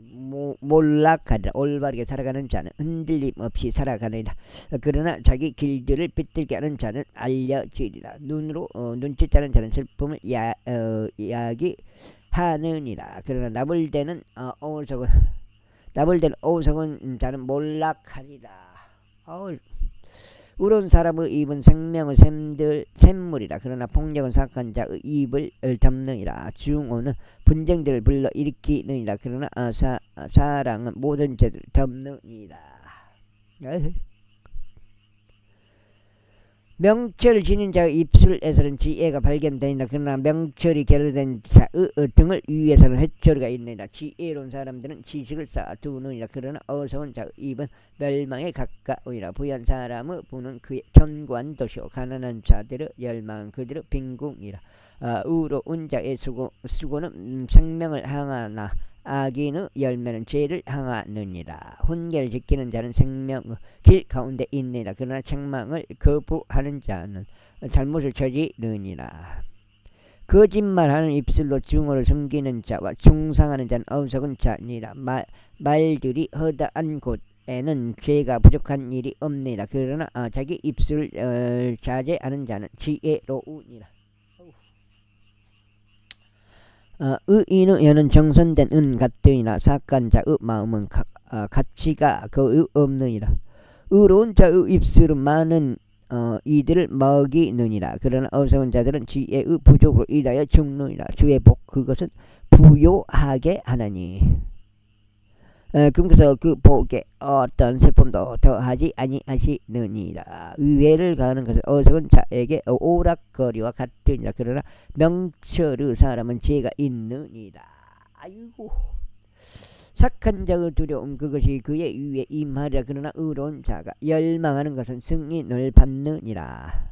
몰락하리라. 올바르게 살아가는 자는 흔들림 없이 살아가느니라. 그러나 자기 길들을 비틀게 하는 자는 알려지리라. 눈치짜는 자는 슬픔을 야기하느니라. 그러나 나불대는 어리석은 자는 몰락하리라. 의로운 사람의 입은 생명의 샘물이라. 그러나 폭력은 사악한 자의 입을 덮느니라. 중오는 분쟁들을 불러 일으키느니라. 그러나 사랑은 모든 죄를 덮느니라. 명철을 지닌 자의 입술에서는 지혜가 발견되니라. 그러나 명철이 결여된 자의 등을 위에서는 해초리가 있느니라. 지혜로운 사람들은 지식을 쌓아두느니라. 그러나 어리석은 자의 입은 멸망에 가까우니라. 부유한 사람의 부는 그의 견고한 도시요 가난한 자들의 열망은 그들의 빈궁이라. 의로운 자의 수고는 생명을 향하나 악인의 열매는 죄를 향하느니라. 훈계를 지키는 자는 생명의 길 가운데 있느니라. 그러나 책망을 거부하는 자는 잘못을 저지르니라. 거짓말하는 입술로 증오를 숨기는 자와 중상하는 자는 어리석은 자니라. 말들이 허다한 곳에는 죄가 부족한 일이 없느니라. 그러나 자기 입술을 자제하는 자는 지혜로우니라. 의인의 혀는 정선된 은 같으니라. 사악한 자의 마음은 가치가 거의 없느니라. 의로운 자의 입술은 많은 이들을 먹이느니라. 그러나 어리석은 자들은 지혜의 부족으로 인하여 죽느니라. 주의 복 그것은 부요하게 하나니. 그러면서 그 복에 어떤 슬픔도 더하지 아니하시느니라. 위회를 가하는 것은 어리석은 자에게 오락거리와 같으니라. 그러나 명철의 사람은 지혜가 있느니라. 아이고. 착한 자의 두려움 그것이 그의 위에 임하리라. 그러나 의로운 자가 열망하는 것은 승인을 받으리라.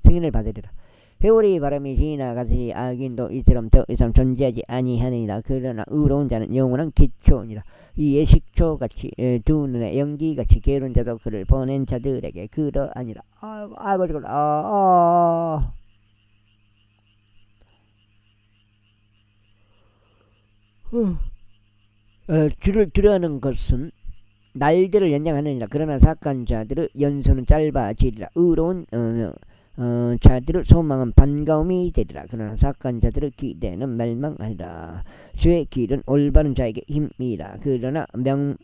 승인을 받으리라. 세월이 바람이 지나가듯이 악인도 이처럼 더 이상 존재하지 아니하느니라. 그러나 의로운 자는 영원한 기초니라. 이에 식초같이 두 눈에 연기같이 게으른 자도 그를 보낸 자들에게 그러하니라. 주를 두려워하는 것은 날들을 연장하느니라. 그러나 사악한 자들의 연수는 짧아지리라. 의로운 자들의 소망은 반가움이 되리라. 그러나 사악한 자들의 기대는 멸망하리라. 주의 길은 올바른 자에게 힘이라. 그러나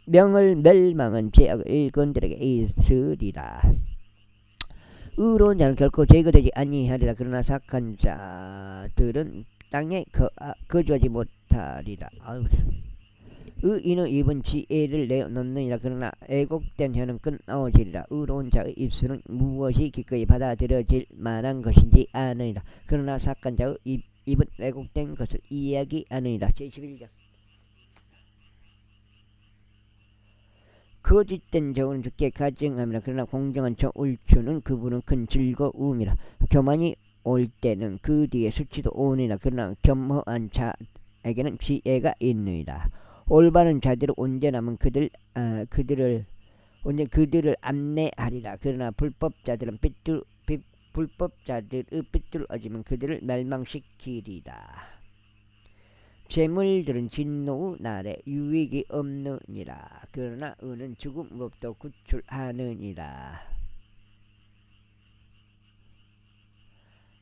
명을 멸망은 죄악을 일꾼들에게 있으리라. 의로운 자는 결코 제거되지 아니하리라. 그러나 사악한 자들은 땅에 거주하지 못하리라. 의인의 입은 지혜를 내놓느니라. 그러나 애곡된 혀는 끊어지리라. 의로운 자의 입술은 무엇이 기꺼이 받아들여질 만한 것인지 아느니라. 그러나 사악한 자의 입은 왜곡된 것을 이야기하느니라. 제11장. 거짓된 저울은 주께 가증함이라. 그러나 공정한 저울추는 그분은 큰 즐거움이라. 교만이 올 때는 그 뒤에 수치도 오니라. 그러나 겸허한 자에게는 지혜가 있느니라. 올바른 자들을 온전하면 그들을 안내하리라. 그러나 불법자들의 삐뚤어지면 그들을 멸망시키리라. 재물들은 진노의 날에 유익이 없느니라. 그러나 의는 죽음으로부터 구출하느니라.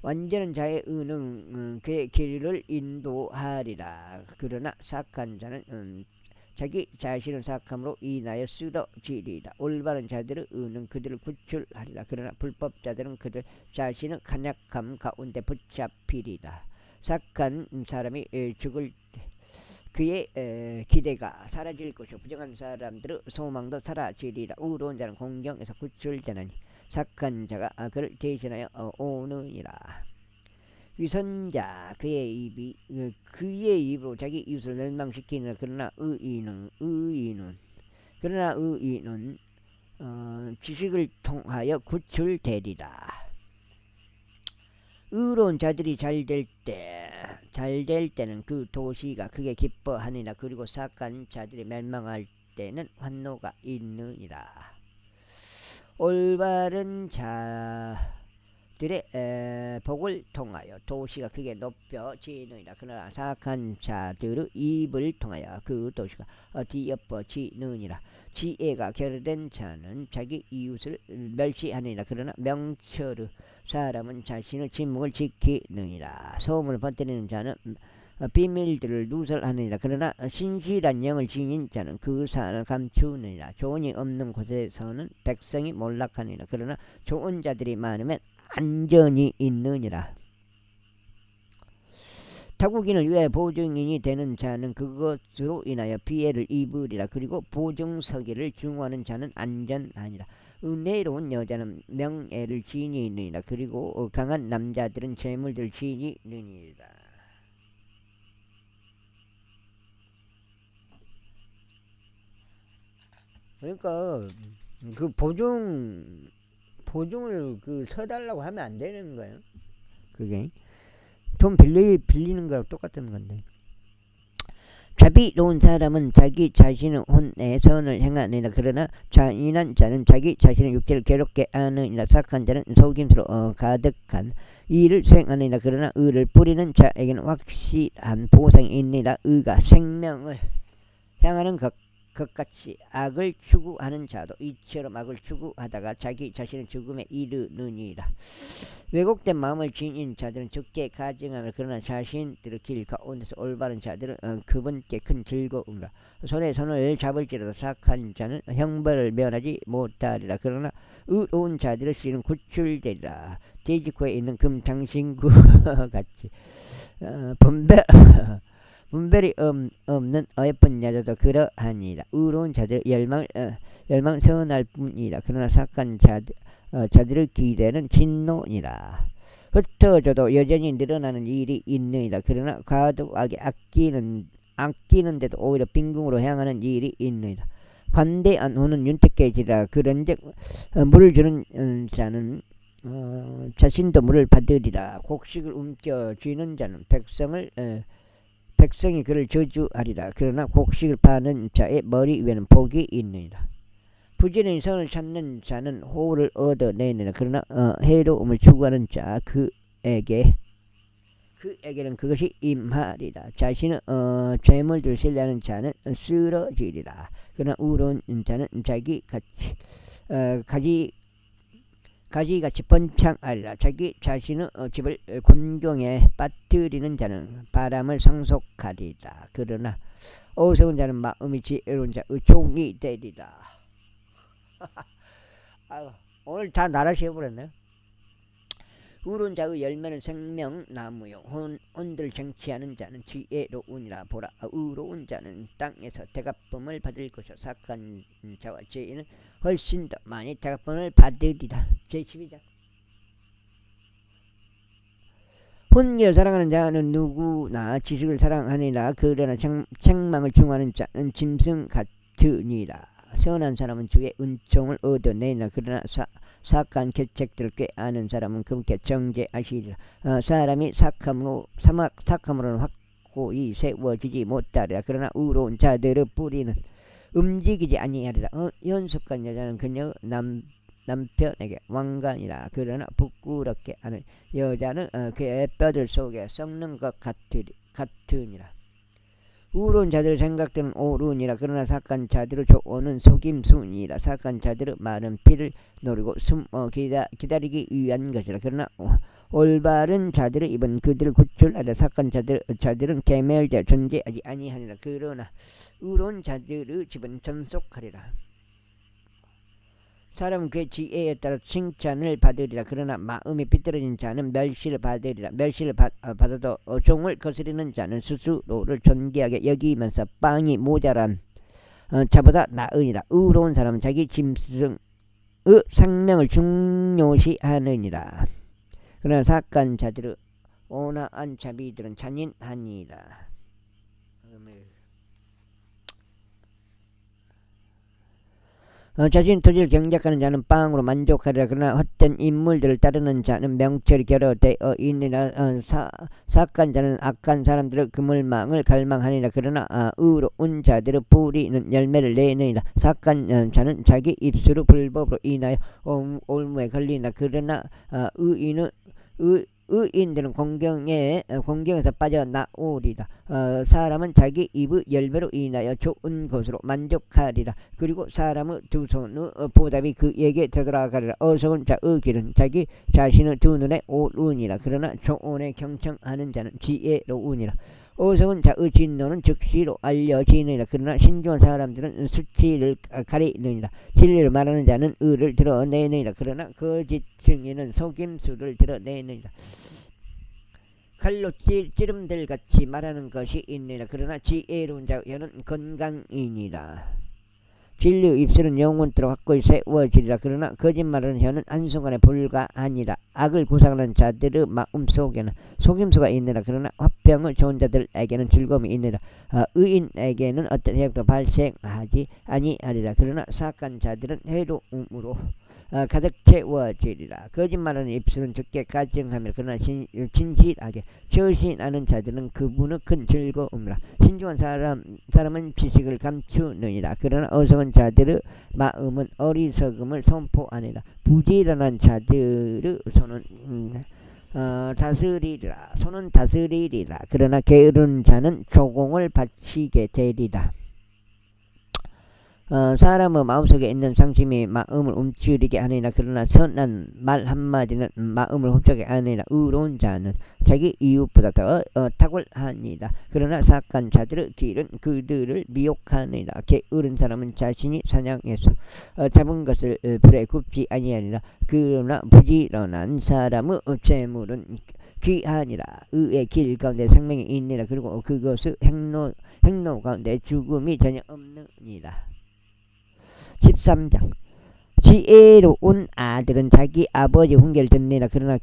완전한 자의 의는 그의 길을 인도하리라. 그러나 사악한 자는 자기 자신을 사악함으로 인하여 쓰러지리라. 올바른 자들의 의는 그들을 구출하리라. 그러나 불법자들은 그들 자신의 간약함 가운데 붙잡히리라. 사악한 사람이 죽을 때 그의 기대가 사라질 것이요 부정한 사람들의 소망도 사라지리라. 의로운 자는 공경에서 구출되나니 사악한 자가 그를 대신하여 오느니라. 위선자 그의 입으로 자기 이웃을 멸망시키느라. 그러나 의인은 지식을 통하여 구출되리라. 의로운 자들이 잘 될 때는 그 도시가 크게 기뻐하니라. 그리고 사악한 자들이 멸망할 때는 환노가 있느니라. 올바른 자들의 복을 통하여 도시가 크게 높여지느니라. 그러나 사악한 자들의 입을 통하여 그 도시가 뒤엎어지느니라. 지혜가 결여된 자는 자기 이웃을 멸시하느니라. 그러나 명철의 사람은 자신의 침묵을 지키느니라. 소문을 퍼뜨리는 자는 비밀들을 누설하느니라. 그러나 신실한 영을 지닌 자는 그 사안을 감추느니라. 조언이 없는 곳에서는 백성이 몰락하느니라. 그러나 좋은 자들이 많으면 안전이 있느니라. 타국인을 위해 보증인이 되는 자는 그것으로 인하여 피해를 입으리라. 그리고 보증서기를 중화하는 자는 안전하니라. 은혜로운 여자는 명예를 지니느니라. 그리고 강한 남자들은 재물들을 지니느니라. 그러니까 그 보증을 서달라고 하면 안 되는 거예요. 그게 돈 빌리는 거랑 똑같은 건데. 자비로운 사람은 자기 자신의 혼내 선을 행하느니라. 그러나 잔인한 자는 자기 자신의 육체를 괴롭게 하느니라. 사악한 자는 속임수로 가득한 일을 수행하느니라. 그러나 의를 뿌리는 자에게는 확실한 보상이 있느니라. 의가 생명을 향하는 것같이 악을 추구하는 자도 이처럼 악을 추구하다가 자기 자신의 죽음에 이르느니라. 왜곡된 마음을 지닌 자들은 적게 가증하며 그러나 자신들의 길 가운데서 올바른 자들은 그분께 큰 즐거움이라. 손에 손을 잡을지라도 사악한 자는 형벌을 면하지 못하리라. 그러나 의로운 자들의 씨는 구출되리라. 돼지코에 있는 금 장신구 같이 분별이 없는 어여쁜 여자도 그러하니라. 의로운 자들 열망 선할 뿐이라. 그러나 사악한 자들의 기대는 진노니라. 흩어져도 여전히 늘어나는 일이 있느니라. 그러나 과도하게 아끼는데도 오히려 빈궁으로 향하는 일이 있느니라. 관대한 후는 윤택해지라. 그런즉 물을 주는 자는 자신도 물을 받으리라. 곡식을 움켜쥐는 자는 백성이 그를 저주하리라. 그러나 곡식을 파는 자의 머리 위에는 복이 있느니라. 부지런히 선을 찾는 자는 호를 얻어내느니라. 그러나 해로움을 추구하는 자 그에게는 그것이 임하리라. 자신의 죄물들 신뢰하는 자는 쓰러지리라. 그러나 의로운 자는 자기 가지같이 번창하리라. 자기 자신의 집을 곤경에 빠뜨리는 자는 바람을 상속하리라. 그러나 어리석은 자는 마음이 지혜로운 자의 종이 되리라. 오늘 다 나라시 해버렸네. 의로운 자의 열매는 생명나무요 혼들 쟁취하는 자는 지혜로우니라. 보라, 의로운 자는 땅에서 대가품을 받을 것이요 사악한 자와 죄인은 훨씬 더 많이 대가품을 받으리라. 제12장. 혼기를 사랑하는 자는 누구나 지식을 사랑하니라. 그러나 책망을 중하는 자는 짐승 같으니라. 선한 사람은 주의 은총을 얻어내나 그러나 사악한 계책들을 꾀하는 사람은 그분께 정죄하시리라. 사람이 사악함으로는 확고히 세워지지 못하리라. 그러나 의로운 자들의 뿌리는 움직이지 아니하리라. 연숙한 여자는 그녀의 남편에게 왕관이라. 그러나 부끄럽게 하는 여자는 그의 뼈들 속에 썩는 것 같으니라. 의로운 자들의 생각들은 옳으니라. 그러나 사악한 자들의 조언은 속임수니라. 사악한 자들의 말은 피를 노리고 기다리기 위한 것이라. 그러나 올바른 자들의 입은 그들을 구출하리라. 사악한 자들은 계멸되어 존재하지 아니하니라. 그러나 의로운 자들의 집은 전속하리라. 사람은 그의 지혜에 따라 칭찬을 받으리라. 그러나 마음이 삐뚤어진 자는 멸시를 받으리라. 멸시를 받아도 종을 거스리는 자는 스스로를 존귀하게 여기면서 빵이 모자란 자보다 나으니라. 의로운 사람은 자기 짐승의 생명을 중요시하느니라. 그러나 사악한 자들의 온화한 자비들은 잔인하니라. 자신 토지를 경작하는 자는 빵으로 만족하리라. 그러나 헛된 인물들을 따르는 자는 명철이 결여되어 있느니라. 사악한 자는 악한 사람들의 그물망을 갈망하니라. 그러나 의로운 자들의 뿌리는 열매를 내느니라. 사악한 자는 자기 입술의 불법으로 인하여 올무에 걸리나. 그러나 의인들은 공경에서 빠져나오리라. 사람은 자기 입의 열매로 인하여 좋은 것으로 만족하리라. 그리고 사람의 두 손의 보답이 그에게 되돌아가리라. 어리석은 자의 길은 자기 자신의 두 눈에 옳으니라. 그러나 조언에 경청하는 자는 지혜로우니라. 어리석은 자의 진노는 즉시로 알려지느니라. 그러나 신중한 사람들은 수치를 가리느니라. 진리를 말하는 자는 의를 드러내느니라. 그러나 거짓 증인은 속임수를 드러내느니라. 칼로 찌름들같이 말하는 것이 있느니라. 그러나 지혜로운 자의 혀는 건강이니라. 진리의 입술은 영원토록 확고히 세워지리라. 그러나 거짓말하는 혀는 한순간에 불가하니라. 악을 구상하는 자들의 마음속에는 속임수가 있느라. 그러나 화평을 좋은 자들에게는 즐거움이 있느라. 의인에게는 어떤 해악도 발생하지 아니하리라. 그러나 사악한 자들은 해로움으로 가득 채워지리라. 거짓말하는 입술은 죽게 가증하며 그러나 진실하게 처신하는 자들은 그분의 큰 즐거움이라. 신중한 사람은 지식을 감추느니라. 그러나 어리석은 자들의 마음은 어리석음을 선포하니라. 부지런한 자들의 손은 다스리리라. 그러나 게으른 자는 조공을 바치게 되리라. 사람의 마음속에 있는 상심이 마음을 움츠리게 하느니라. 그러나 선한 말 한마디는 마음을 흡족하게 하느니라. 의로운 자는 자기 이웃보다 더 탁월하니라. 그러나 사악한 자들의 길은 그들을 미혹하느니라. 게으른 사람은 자신이 사냥해서 잡은 것을 불에 굽지 아니하니라. 그러나 부지런한 사람의 재물은 귀하니라. 의의 길 가운데 생명이 있느니라. 그리고 그것의 행로 가운데 죽음이 전혀 없느니라. 13장. 지혜로운 아들은 자기 아버지 훈계를 듣느니라. 그러나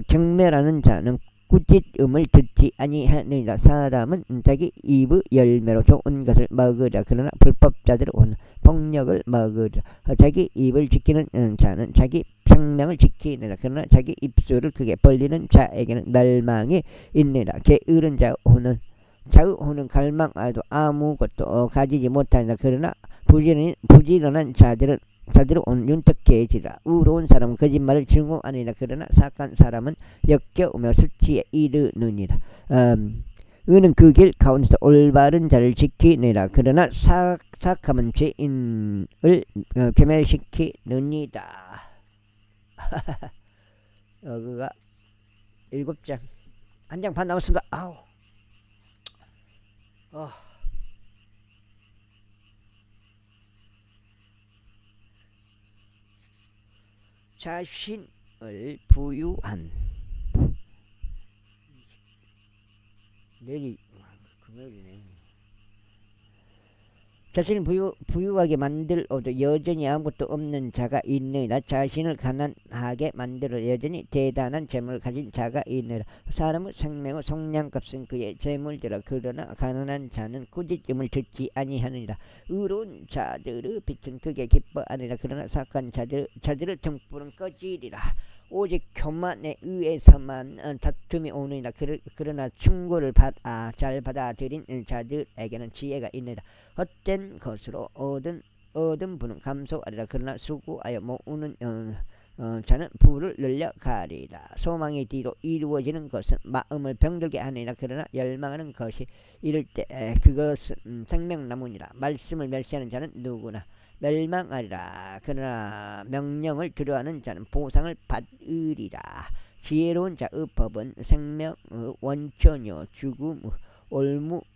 경멸하는 자는 꾸짖음을 듣지 아니하느니라. 사람은 자기 입의 열매로 좋은 것을 먹으리라. 그러나 불법자들은 오늘 폭력을 먹으리라. 자기 입을 지키는 자는 자기 생명을 지키느니라. 그러나 자기 입술을 크게 벌리는 자에게는 멸망이 있느니라. 게으른 자의 혼은 갈망하여도 아무것도 가지지 못하니라. 그러나 부지런한 자들은 오늘 윤택해지라. 의로운 사람은 거짓말을 증오하니라. 그러나 사악한 사람은 역겨우며 수치에 이르느니라. 의는 그 길 가운데서 올바른 자를 지키느니라. 그러나 사악함은 죄인을 괴멸시키느니라. 그가 7장. 한 장 반 남았습니다. 아우. 자신을 부유한. 내일이 금요일이네. 자신을 부유하게 만들어도 여전히 아무것도 없는 자가 있느니라. 자신을 가난하게 만들어 여전히 대단한 재물을 가진 자가 있느니라. 사람의 생명의 속량값은 그의 재물들아. 그러나 가난한 자는 꾸짖음을 듣지 아니하느니라. 의로운 자들의 빛은 그게 기뻐하느니라. 그러나 사악한 자들의 등불은 꺼지리라. 오직 교만에 의해서만 다툼이 오느니라. 그러나 충고를 잘 받아들인 자들에게는 지혜가 있느니라. 헛된 것으로 얻은 분은 감소하리라. 그러나 수고하여 모으는 자는 부를 늘려가리라. 소망이 뒤로 이루어지는 것은 마음을 병들게 하느니라. 그러나 열망하는 것이 이를 때 그것은 생명나무니라. 말씀을 멸시하는 자는 누구나 멸망하리라. 그러나 명령을 두려워하는 자는 보상을 받으리라. 지혜로운 자의 법은 생명의 원천이요 죽음의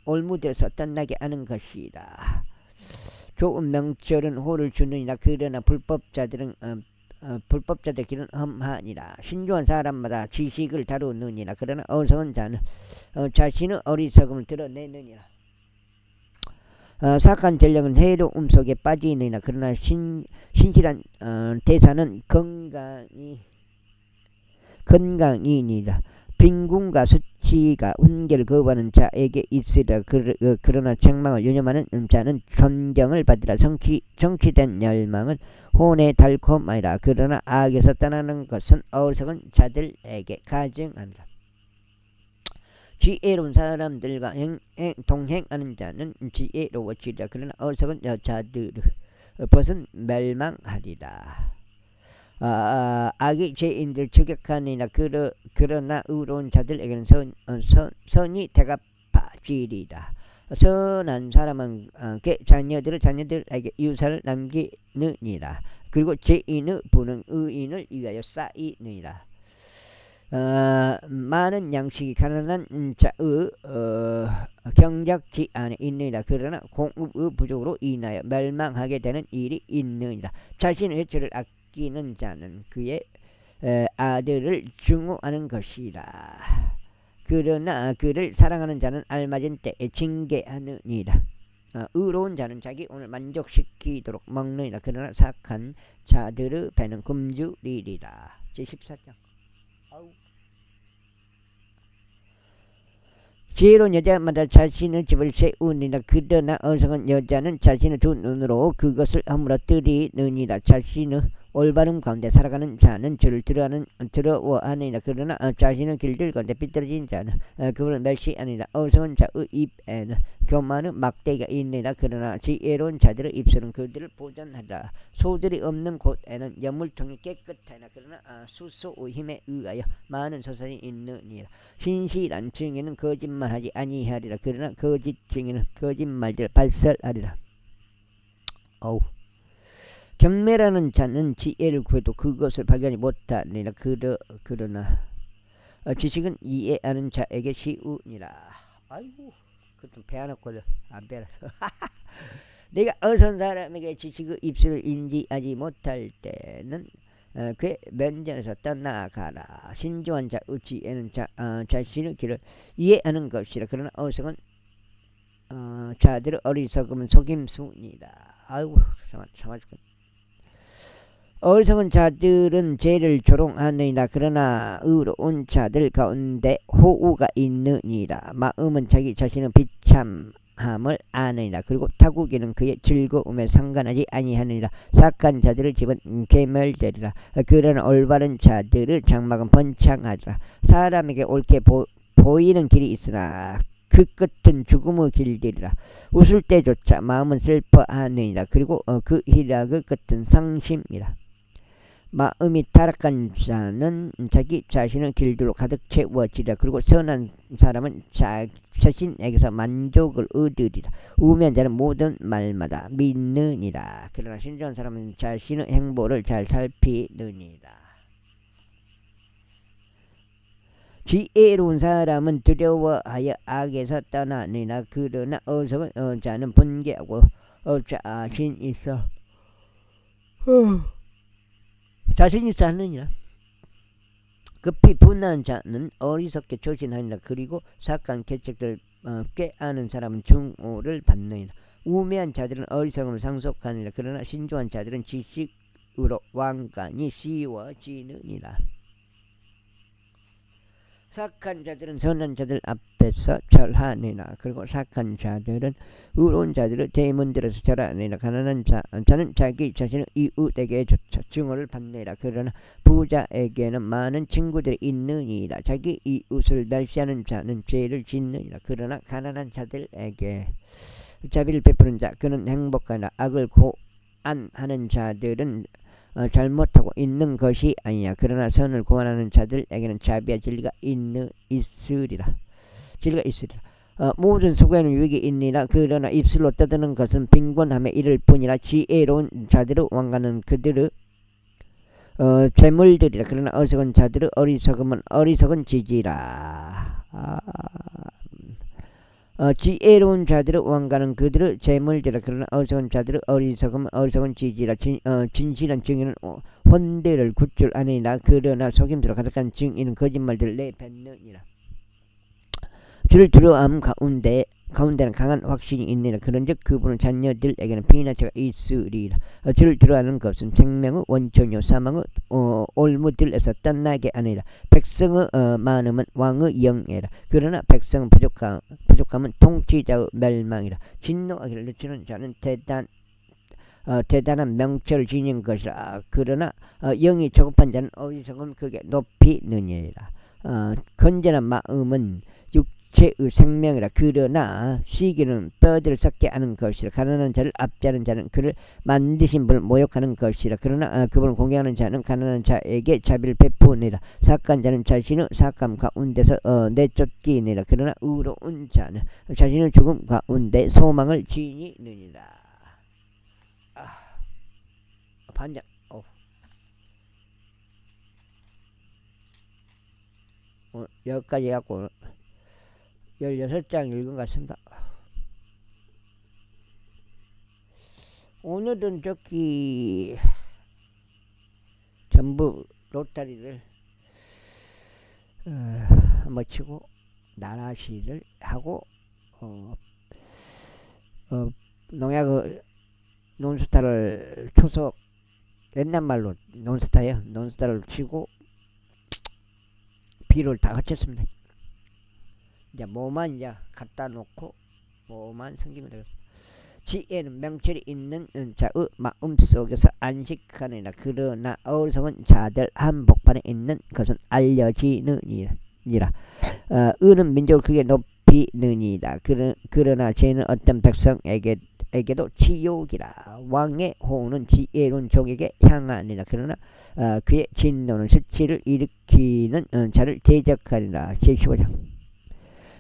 올무들에서 떠나게 하는 것이다. 좋은 명철은 호를 주느니라. 그러나 불법자들의 길은 험하니라. 신중한 사람마다 지식을 다루느니라. 그러나 어리석은 자는 자신의 어리석음을 드러내느니라. 사악한 전략은 해로움 속에 빠지느니라. 그러나 신실한 대사는 건강이니라. 빈궁과 수치가 훈계를 거부하는 자에게 있으리라. 그러나 책망을 유념하는 자는 존경을 받으라. 성취된 열망은 혼의 달콤하니라. 그러나 악에서 떠나는 것은 어리석은 자들에게 가증하니라. 지혜로운 사람들과 동행하는 자는 지혜로워지리라. 그러나 어리석은 자들의 벗은 멸망하리라. 악이 죄인들 추격하니라. 그러나 의로운 자들에게는 선이 대갚아지리라. 선한 사람은 자녀들에게 유산을 남기느니라. 그리고 죄인의 부는 의인을 위하여 쌓이느니라. 많은 양식이 가난한 자의 경작지 안에 있느니라. 그러나 공급의 부족으로 인하여 멸망하게 되는 일이 있느니라. 자신의 회초를 아끼는 자는 그의 아들을 증오하는 것이라. 그러나 그를 사랑하는 자는 알맞은 때에 징계하느니라. 의로운 자는 자기 오늘 만족시키도록 먹느니라. 그러나 사악한 자들의 배는 굶주리리라. 제14장. 지혜로운 여자마다 자신의 집을 세우니라. 그러나 어리석은 여자는 자신의 두 눈으로 그것을 허물어뜨리느니라. 자신의 올바름 가운데 살아가는 자는 저를 두려워하느니라. 그러나 자신의 길들 가운데 삐뚤어진 자는 그분을 멸시하느니라. 어리석은 자의 입에는 교만의 막대기가 있느니라. 그러나 지혜로운 자들의 입술은 그들을 보전하리라. 소들이 없는 곳에는 여물통이 깨끗하니라. 그러나 수소의 힘에 의하여 많은 소산이 있느니라. 신실한 증인은 거짓말하지 아니하리라. 그러나 거짓 증인은 거짓말들 발설하리라. 경매라는 자는 지혜를 구해도 그것을 발견하지 못하니라. 그러나 지식은 이해하는 자에게 쉬우니라. 아이고, 그것도 배워놓고도 안 배워서. 내가 어선 사람에게 지식의 입술을 인지하지 못할 때는 그의 면전에서 떠나가라. 신중한 자의 지혜는 자신의 길을 이해하는 것이라. 그러나 어리석은 자들의 어리석음은 속임수니라. 아이고, 참아 죽겠네. 어리석은 자들은 죄를 조롱하느니라. 그러나 의로운 자들 가운데 호우가 있느니라. 마음은 자기 자신의 비참함을 아느니라. 그리고 타국이는 그의 즐거움에 상관하지 아니하느니라. 사악한 자들의 집은 괴멸되리라. 그러나 올바른 자들의 장막은 번창하리라. 사람에게 옳게 보이는 길이 있으나 그 끝은 죽음의 길들이라. 웃을 때조차 마음은 슬퍼하느니라. 그리고 그 희락의 끝은 상심이라. 마음이 타락한 자는 자기 자신의 길들로 가득 채워지리라. 그리고 선한 사람은 자신에게서 만족을 얻으리라. 우매한 자는 모든 말마다 믿느니라. 그러나 신중한 사람은 자신의 행보를 잘 살피느니라. 지혜로운 사람은 두려워하여 악에서 떠나느니라. 그러나 어리석은 자는 분개하고 자신 있어 하느니라. 급히 분하는 자는 어리석게 조신하니라. 그리고 사악한 계책들을 꾀하는 사람은 증오를 받느니라. 우매한 자들은 어리석음을 상속하느니라. 그러나 신중한 자들은 지식으로 왕관이 씌워지느니라. 사악한 자들은 선한 자들 앞에서 절하느니라. 그리고 사악한 자들은 의로운 자들을 대문들에서 절하느니라. 가난한 자는 자기 자신을 이웃에게 조차 증오를 받느니라. 그러나 부자에게는 많은 친구들이 있느니라. 자기 이웃을 멸시하는 자는 죄를 짓느니라. 그러나 가난한 자들에게 자비를 베푸는 자 그는 행복하나 악을 고안하는 자들은 잘못하고 있는 것이 아니야. 그러나 선을 고안하는 자들에게는 자비와 진리가 있으리라. 모든 수고에는 유익이 있느니라. 그러나 입술로 떠드는 것은 빈곤함에 이를 뿐이라. 지혜로운 자들의 왕관은 그들의 재물들이라. 그러나 어리석은 자들의 어리석은 지지라. 지혜로운 자들의 왕관은 그들의 재물들이라. 그러나 어리석은 자들의 어리석은 지지라. 진실한 증인은 혼대를 굿줄아니라. 그러나 속임수로 가득한 증인은 거짓말들을 내뱉느니라. 주를 두려워함 가운데는 강한 확신이 있느니라. 그런즉 그분의 자녀들에게는 피난처가 있으리라. 주를 두려워하는 것은 생명의 원천이요 사망의 올무들에서 떠나게 하느니라. 백성의 많음은 왕의 영예라. 그러나 백성의 부족함은 통치자의 멸망이라. 진노하기를 늦추는 자는 대단한 명철을 지닌 것이라. 그러나 영이 조급한 자는 어리석음 크게 높이느니라. 건전한 마음은 육체의 생명이라. 그러나 시기는 뼈들을 썩게 하는 것이라. 가난한 자를 압제하는 자는 그를 만드신 분을 모욕하는 것이라. 그러나 그분을 공경하는 자는 가난한 자에게 자비를 베푸느니라. 사악한 자는 자신의 사악함 가운데서 내쫓기느니라. 그러나 의로운 자는 자신의 죽음 가운데 소망을 지니느니라. 반장. 여기까지 해갖고 16장 읽은 것 같습니다. 오늘은 저기 전부 로타리를 한번 치고 나라시를 하고 농약을 논스타를 초석 옛날 말로 논스타를 치고 비를 다 합쳤습니다. 이제 뭐만 이제 갖다 놓고 뭐만 성기면 되겠습니다. 지혜는 명철이 있는 자의 마음속에서 안식하느니라. 그러나 어리석은 자들 한복판에 있는 것은 알려지느니라. 의는 민족을 크게 높이느니라. 그러나 죄는 어떤 백성에게도 지옥이라. 왕의 호는 지혜로운 종에게 향하니라. 그러나 그의 진노는 수치를 일으키는 자를 대적하니라. 제15장.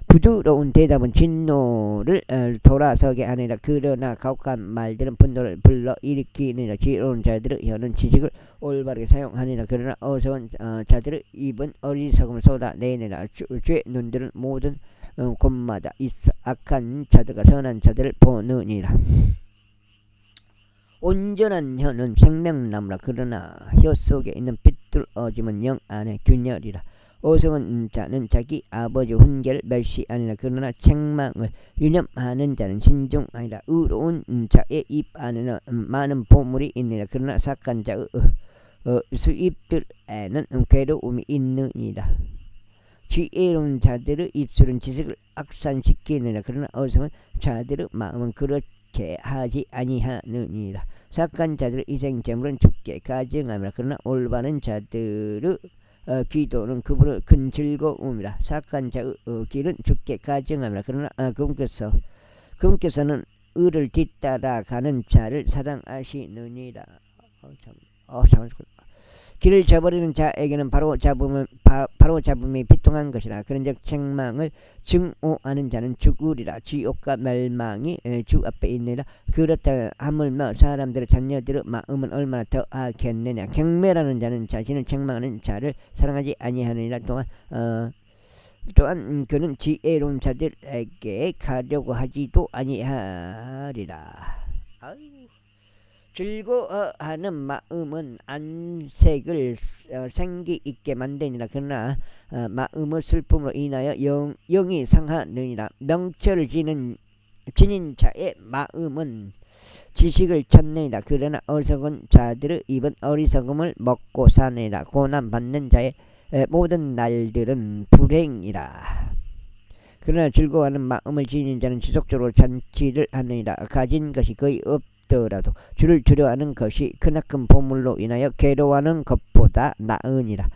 부드러운 대답은 진노를 돌아서게 하느니라. 그러나 가혹한 말들은 분노를 불러일으키느니라. 지혜로운 자들의 혀는 지식을 올바르게 사용하느니라. 그러나 어리석은 자들의 입은 어리석음을 쏟아내느니라. 죄 눈들은 모든 곳마다 있어 악한 자들과 선한 자들을 보느니라. 온전한 혀는 생명나무라. 그러나 혀 속에 있는 삐뚤어짐은 영 안에 균열이라. 어리석은 자는 자기 아버지 훈계를 멸시하느니라. 그러나 책망을 유념하는 자는 신중하니라. 의로운 자의 입 안에는 많은 보물이 있느니라. 그러나 사악한 자의 수입들에는 괴로움이 있느니라. 지혜로운 자들의 입술은 지식을 확산시키느니라. 그러나 어리석은 자들의 마음은 그렇게 하지 아니하느니라. 사악한 자들의 희생제물은 죽게 가증하느니라. 그러나 올바른 자들의 기도는 그분의 큰 즐거움이라. 사악한 자의 길은 죽게 가증하느니라. 그러나 그분께서는 의를 뒤따라가는 자를 사랑하시느니라. 길을 저버리는 자에게는 바로 잡음이 비통한 것이라. 그런즉 책망을 증오하는 자는 죽으리라. 지옥과 멸망이 주 앞에 있느니라. 그렇다 하물며 사람들의 자녀들의 마음은 얼마나 더하겠느냐. 경멸하는 자는 자신을 책망하는 자를 사랑하지 아니하느니라. 또한 또한 그는 지혜로운 자들에게 가려고 하지도 아니하리라. 즐거워하는 마음은 안색을 생기 있게 만드니라. 그러나 마음의 슬픔으로 인하여 영이 상하느니라. 명철을 지닌 자의 마음은 지식을 찾느니라. 그러나 어리석은 자들의 입은 어리석음을 먹고 사느니라. 고난 받는 자의 모든 날들은 불행이라. 그러나 즐거워하는 마음을 지닌 자는 지속적으로 잔치를 하느니라. 가진 것이 거의 없더라도 주를 두려워하는 것이 크나큰 보물로 인하여 괴로워하는 것보다 나으니라.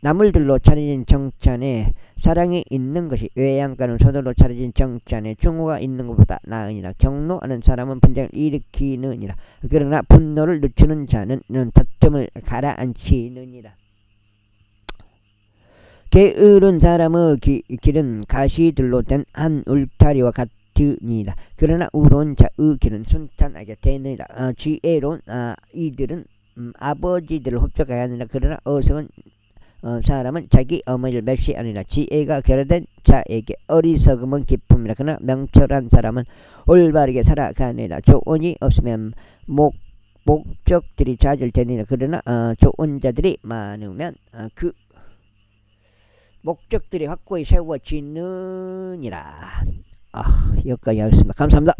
나물들로 차려진 정찬에 사랑이 있는 것이 외양간은 소들로 차려진 정찬에 충고가 있는 것보다 나으니라. 경노하는 사람은 분쟁을 일으키느니라. 그러나 분노를 늦추는 자는 다툼을 가라앉히느니라. 게으른 사람의 길은 가시들로 된 한 울타리와 같으니라. 그러나 우로운 자의 길은 순탄하게 되느니라. 지혜로운 이들은 아버지들을 흡족하게 하느니라. 그러나 어리석은 사람은 자기 어머니를 멸시하느니라. 지혜가 결여된 자에게 어리석음은 기쁨이라. 그러나 명철한 사람은 올바르게 살아가느니라. 조언이 없으면 목적들이 좌절되느니라. 그러나 좋은 자들이 많으면 그 목적들이 확고히 세워지느니라. 여기까지 하겠습니다. 감사합니다.